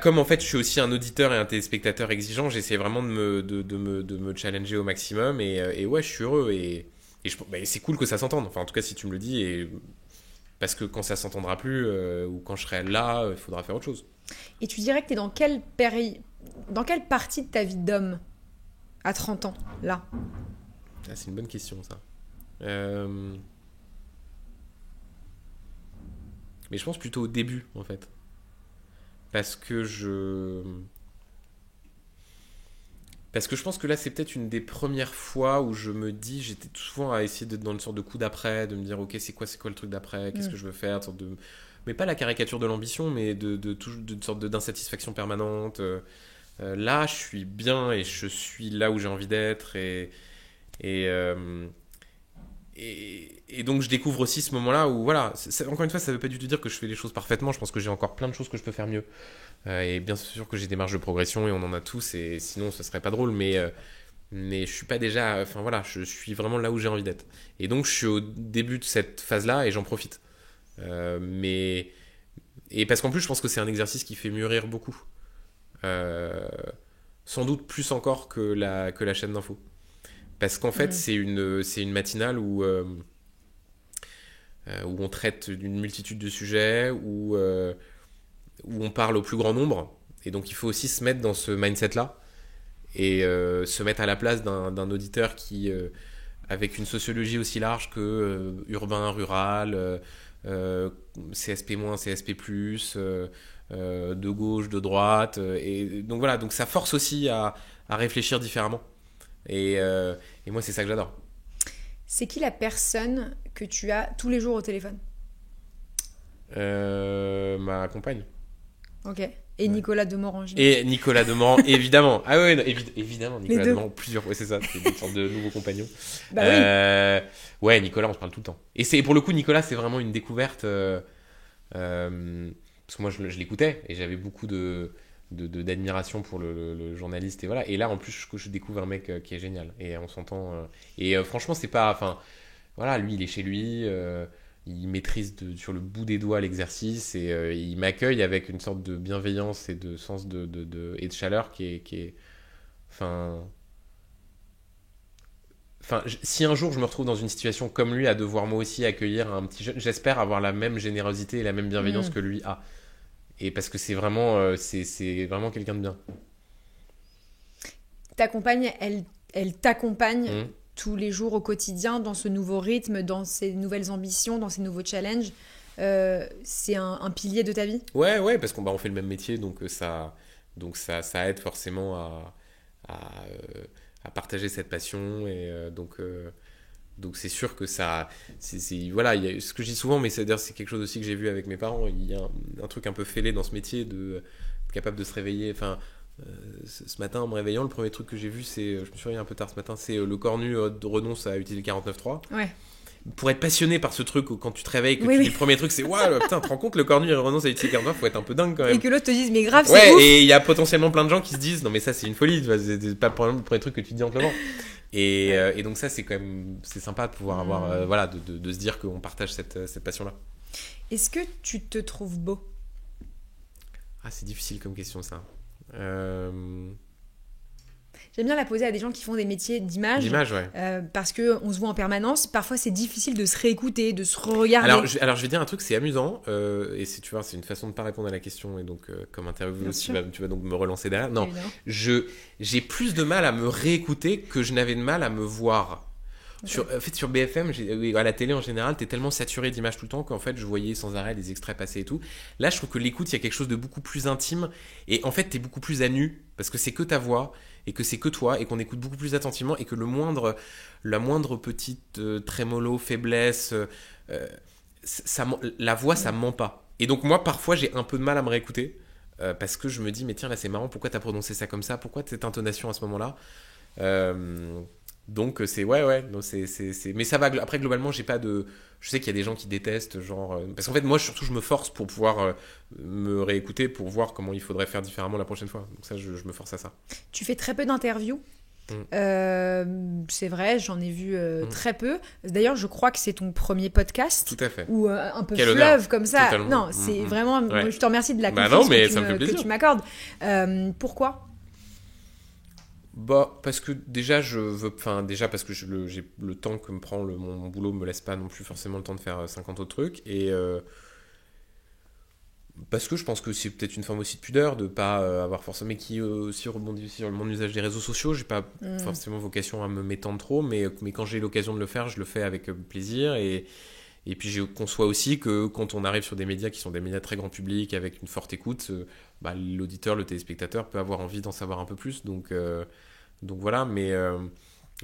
Comme en fait, je suis aussi un auditeur et un téléspectateur exigeant. J'essaie vraiment de me challenger au maximum. Et ouais, je suis heureux et c'est cool que ça s'entende. Enfin, en tout cas, si tu me le dis, et parce que quand ça s'entendra plus ou quand je serai là, il faudra faire autre chose. Et tu dirais que tu es dans quelle partie de ta vie d'homme à 30 ans, là ? C'est une bonne question, ça. Mais je pense plutôt au début, en fait. Parce que je pense que là, c'est peut-être une des premières fois où je me dis, j'étais souvent à essayer d'être dans une sorte de coup d'après, de me dire, ok, c'est quoi le truc d'après, qu'est-ce que je veux faire, une sorte de mais pas la caricature de l'ambition, mais de sorte d'insatisfaction permanente. Là, je suis bien et je suis là où j'ai envie d'être et donc je découvre aussi ce moment-là où voilà, encore une fois, ça veut pas du tout dire que je fais les choses parfaitement. Je pense que j'ai encore plein de choses que je peux faire mieux. Et bien sûr que j'ai des marges de progression et on en a tous et sinon ce serait pas drôle, mais je suis pas déjà, enfin voilà, je suis vraiment là où j'ai envie d'être. Et donc je suis au début de cette phase-là et j'en profite. Et parce qu'en plus je pense que c'est un exercice qui fait mûrir beaucoup. Sans doute plus encore que la chaîne d'infos. Parce qu'en fait c'est une matinale où on traite d'une multitude de sujets, où on parle au plus grand nombre. Et donc il faut aussi se mettre dans ce mindset-là et se mettre à la place d'un auditeur qui, avec une sociologie aussi large que urbain, rural, CSP-, CSP+, de gauche, de droite. Et donc voilà, donc ça force aussi à réfléchir différemment. Et moi, c'est ça que j'adore. C'est qui la personne que tu as tous les jours au téléphone ? Ma compagne. Ok. Et Nicolas Demorand. Et Nicolas Demorand, évidemment. Ah ouais, non, évidemment, Nicolas Demorand, plusieurs. Ouais, c'est ça, c'est une sorte de nouveau compagnon. Bah oui. Ouais, Nicolas, on se parle tout le temps. Et pour le coup, Nicolas, c'est vraiment une découverte. Parce que moi, je l'écoutais et j'avais beaucoup d'admiration pour le journaliste. Et voilà. Et là, en plus, je découvre un mec qui est génial. Et on s'entend. Franchement, c'est pas. Enfin, voilà, lui, il est chez lui. Il maîtrise sur le bout des doigts l'exercice et il m'accueille avec une sorte de bienveillance et de sens et de chaleur qui est si un jour je me retrouve dans une situation comme lui à devoir moi aussi accueillir un petit jeune, j'espère avoir la même générosité et la même bienveillance que lui a. Et parce que c'est vraiment quelqu'un de bien. Ta compagne, elle t'accompagne tous les jours au quotidien dans ce nouveau rythme, dans ces nouvelles ambitions, dans ces nouveaux challenges. C'est un pilier de ta vie ? Ouais, parce qu'on fait le même métier, donc ça aide forcément à partager cette passion et donc c'est sûr que ça voilà, il y a ce que je dis souvent, mais c'est quelque chose aussi que j'ai vu avec mes parents. Il y a un truc un peu fêlé dans ce métier capable de se réveiller. Enfin, ce matin en me réveillant, le premier truc que j'ai vu, je me suis réveillé un peu tard ce matin, c'est le cornu renonce à utiliser le 49.3. Ouais. Pour être passionné par ce truc, quand tu te réveilles, le premier truc c'est waouh, putain, tu te rends compte, le cornu renonce à utiliser le 49.3, faut être un peu dingue quand même. Et que l'autre te dise mais grave, c'est ouf. Et il y a potentiellement plein de gens qui se disent non mais ça c'est une folie, c'est pas le premier truc que tu te dis en te levant. Et donc ça c'est quand même sympa de pouvoir avoir voilà, de se dire qu'on partage cette passion là. Est-ce que tu te trouves beau ? Ah, c'est difficile comme question ça. J'aime bien la poser à des gens qui font des métiers d'image. D'image, ouais. Parce qu'on se voit en permanence. Parfois, c'est difficile de se réécouter, de se regarder. Alors je vais dire un truc, c'est amusant. Et tu vois, c'est une façon de ne pas répondre à la question. Et donc, comme interview, tu vas donc me relancer derrière. Non, j'ai plus de mal à me réécouter que je n'avais de mal à me voir. Okay. Sur BFM, à la télé en général, t'es tellement saturé d'images tout le temps qu'en fait, je voyais sans arrêt des extraits passer et tout. Là, je trouve que l'écoute, il y a quelque chose de beaucoup plus intime. Et en fait, t'es beaucoup plus à nu parce que c'est que ta voix et que c'est que toi et qu'on écoute beaucoup plus attentivement et que la moindre petite trémolo, faiblesse, la voix, ça ment pas. Et donc moi, parfois, j'ai un peu de mal à me réécouter parce que je me dis, mais tiens, là, c'est marrant, pourquoi t'as prononcé ça comme ça ? Pourquoi cette intonation à ce moment-là ? Donc c'est non, mais ça va. Après globalement je sais qu'il y a des gens qui détestent genre parce qu'en fait moi surtout je me force pour pouvoir me réécouter pour voir comment il faudrait faire différemment la prochaine fois, donc ça je me force à ça. Tu fais très peu d'interviews. C'est vrai, j'en ai vu très peu. D'ailleurs, je crois que c'est ton premier podcast. Tout à fait. Ou un peu Quel fleuve honneur. comme ça. Totalement. Non, c'est vraiment. Ouais. Je te remercie de la confiance que tu m'accordes. Pourquoi ? Parce que déjà parce que j'ai le temps que me prend mon boulot me laisse pas non plus forcément le temps de faire 50 autres trucs et parce que je pense que c'est peut-être une forme aussi de pudeur de pas avoir forcément, mais qui aussi rebondit sur mon usage des réseaux sociaux. J'ai pas forcément vocation à me m'étendre trop, mais quand j'ai l'occasion de le faire, je le fais avec plaisir et puis je conçois aussi que quand on arrive sur des médias qui sont des médias très grand public avec une forte écoute, l'auditeur, le téléspectateur peut avoir envie d'en savoir un peu plus, donc voilà, mais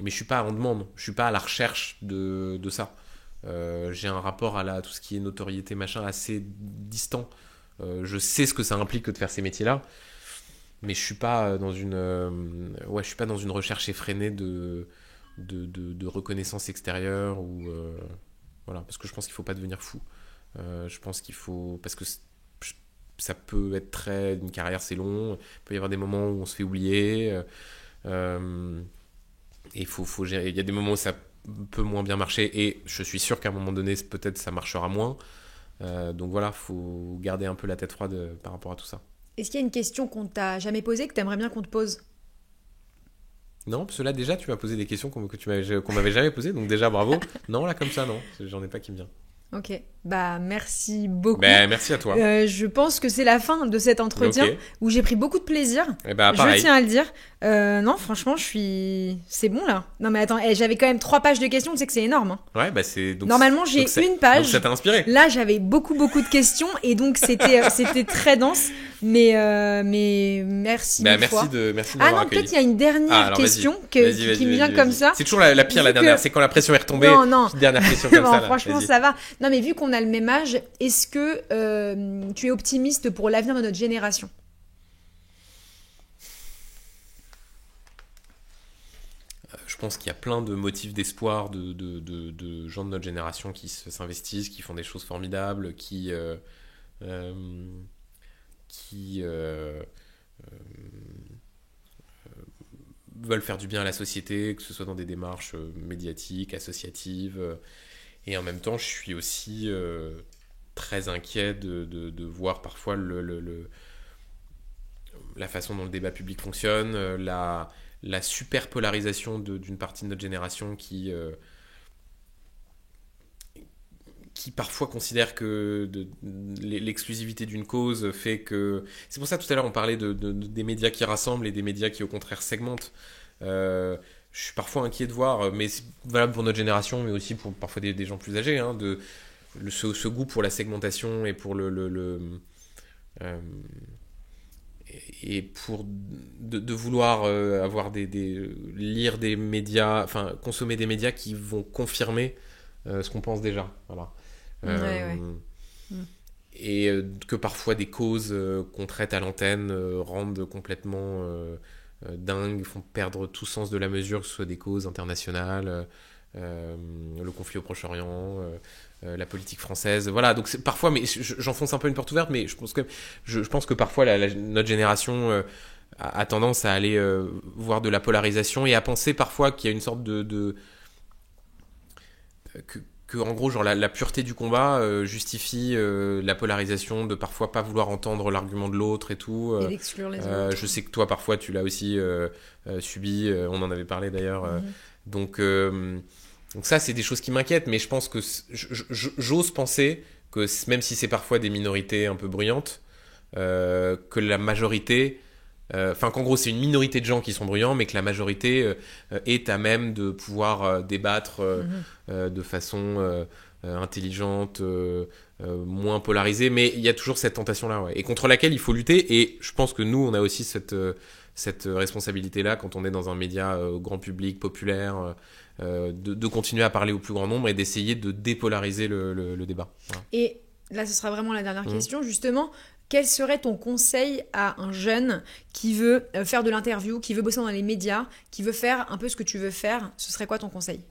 je suis pas en demande, je suis pas à la recherche de ça. J'ai un rapport à tout ce qui est notoriété, machin, assez distant. Je sais ce que ça implique que de faire ces métiers-là, mais je suis pas dans je suis pas dans une recherche effrénée de reconnaissance extérieure ou voilà, parce que je pense qu'il faut pas devenir fou. Je pense qu'il faut, parce que ça peut être une carrière c'est long, il peut y avoir des moments où on se fait oublier, et il y a des moments où ça peut moins bien marcher, et je suis sûr qu'à un moment donné peut-être ça marchera moins, donc voilà, faut garder un peu la tête froide par rapport à tout ça. Est-ce qu'il y a une question qu'on t'a jamais posée que t'aimerais bien qu'on te pose? Non, parce que là déjà tu m'as posé des questions qu'on m'avait jamais posées, donc déjà bravo. Non, là comme ça non, j'en ai pas qui me vient. Ok, bah merci beaucoup. Merci à toi. Je pense que c'est la fin de cet entretien où j'ai pris beaucoup de plaisir. Je tiens à le dire. Non, franchement, c'est bon là. Non mais attends, j'avais quand même 3 pages de questions, tu sais que c'est énorme. Hein. Ouais, bah c'est. Donc, normalement, j'ai une page. Donc ça t'a inspiré. Là, j'avais beaucoup de questions et donc c'était très dense. Mais merci. Merci de m'avoir accueilli. Peut-être il y a une dernière question qui me vient comme ça. C'est toujours la pire, la dernière. C'est quand la pression est retombée. Non. Dernière question comme ça. Franchement, ça va. Non, mais vu qu'on a le même âge, est-ce que tu es optimiste pour l'avenir de notre génération? Je pense qu'il y a plein de motifs d'espoir de gens de notre génération qui s'investissent, qui font des choses formidables, qui veulent faire du bien à la société, que ce soit dans des démarches médiatiques, associatives. Et en même temps, je suis aussi très inquiet de voir parfois la façon dont le débat public fonctionne, la super polarisation d'une partie de notre génération qui parfois considère que l'exclusivité d'une cause fait que... C'est pour ça tout à l'heure on parlait des médias qui rassemblent et des médias qui au contraire segmentent. Je suis parfois inquiet de voir, mais c'est valable pour notre génération, mais aussi pour parfois des gens plus âgés, hein, ce goût pour la segmentation et pour et pour de vouloir avoir lire des médias, enfin consommer des médias qui vont confirmer ce qu'on pense déjà, voilà. Et que parfois des causes qu'on traite à l'antenne rendent complètement dingues, font perdre tout sens de la mesure, que ce soit des causes internationales, le conflit au Proche-Orient, la politique française, voilà. Donc parfois, mais j'enfonce un peu une porte ouverte, mais je pense que parfois notre génération a tendance à aller voir de la polarisation et à penser parfois qu'il y a une sorte que en gros genre la pureté du combat justifie la polarisation, de parfois pas vouloir entendre l'argument de l'autre et tout, et d'exclure les autres. Je sais que toi parfois tu l'as aussi subi, on en avait parlé d'ailleurs, donc ça c'est des choses qui m'inquiètent, mais je pense que j'ose penser que même si c'est parfois des minorités un peu bruyantes, que la majorité, qu'en gros c'est une minorité de gens qui sont bruyants, mais que la majorité est à même de pouvoir débattre de façon intelligente, moins polarisée, mais il y a toujours cette tentation-là, et contre laquelle il faut lutter, et je pense que nous on a aussi cette responsabilité-là quand on est dans un média grand public, populaire, de continuer à parler au plus grand nombre et d'essayer de dépolariser le débat. Voilà. Et là ce sera vraiment la dernière question, justement. Quel serait ton conseil à un jeune qui veut faire de l'interview, qui veut bosser dans les médias, qui veut faire un peu ce que tu veux faire? Ce serait quoi ton conseil?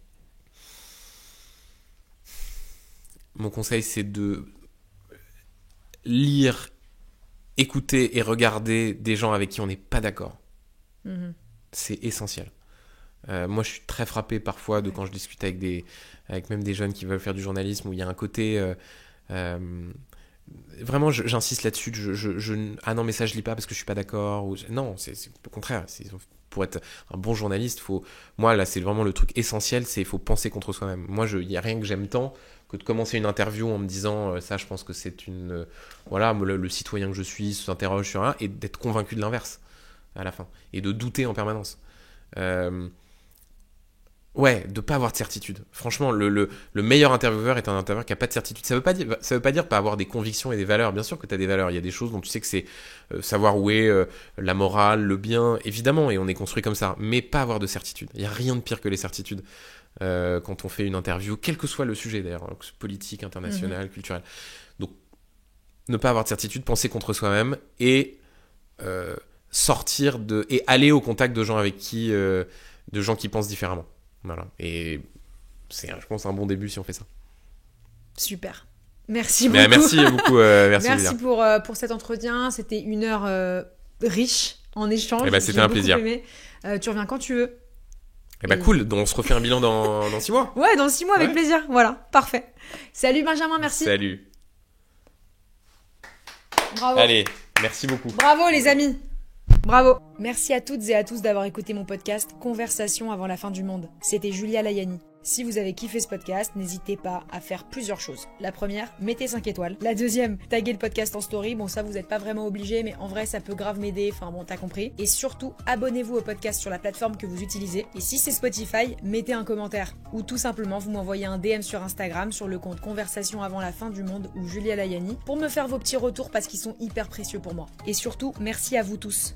Mon conseil, c'est de lire, écouter et regarder des gens avec qui on n'est pas d'accord. C'est essentiel. Moi, je suis très frappé parfois de quand je discute avec même des jeunes qui veulent faire du journalisme, où il y a un côté... vraiment j'insiste là-dessus, ah non mais ça je lis pas parce que je suis pas d'accord, non, c'est au contraire, pour être un bon journaliste, moi là c'est vraiment le truc essentiel, il faut penser contre soi-même. Moi il y a rien que j'aime tant que de commencer une interview en me disant ça je pense que c'est voilà, le citoyen que je suis s'interroge sur rien, et d'être convaincu de l'inverse à la fin, et de douter en permanence. Ouais, de pas avoir de certitude. Franchement, le meilleur intervieweur est un intervieweur qui a pas de certitude. Ça veut pas dire pas avoir des convictions et des valeurs. Bien sûr que tu as des valeurs. Il y a des choses dont tu sais que c'est savoir où est la morale, le bien, évidemment, et on est construit comme ça. Mais pas avoir de certitude. Il y a rien de pire que les certitudes. quand on fait une interview, quel que soit le sujet d'ailleurs, hein, politique, international, culturel. Donc, ne pas avoir de certitude, penser contre soi-même et et aller au contact de gens de gens qui pensent différemment. Voilà. Et c'est, je pense, un bon début si on fait ça. Super. Merci beaucoup. Merci beaucoup. Merci pour cet entretien. C'était une heure riche en échange. C'était un plaisir. Tu reviens quand tu veux. Cool. Donc on se refait un bilan dans 6 mois. Ouais, dans 6 mois avec plaisir. Voilà, parfait. Salut Benjamin, merci. Salut. Bravo. Allez, merci beaucoup. Bravo les amis. Bravo. Merci à toutes et à tous d'avoir écouté mon podcast Conversation avant la fin du monde. C'était Julia Layani. Si vous avez kiffé ce podcast, n'hésitez pas à faire plusieurs choses. La première, mettez 5 étoiles. La deuxième, taguez le podcast en story. Bon, ça, vous n'êtes pas vraiment obligé, mais en vrai, ça peut grave m'aider. Enfin bon, t'as compris. Et surtout, abonnez-vous au podcast sur la plateforme que vous utilisez. Et si c'est Spotify, mettez un commentaire. Ou tout simplement, vous m'envoyez un DM sur Instagram, sur le compte Conversation avant la fin du monde ou Julia Layani, pour me faire vos petits retours parce qu'ils sont hyper précieux pour moi. Et surtout, merci à vous tous.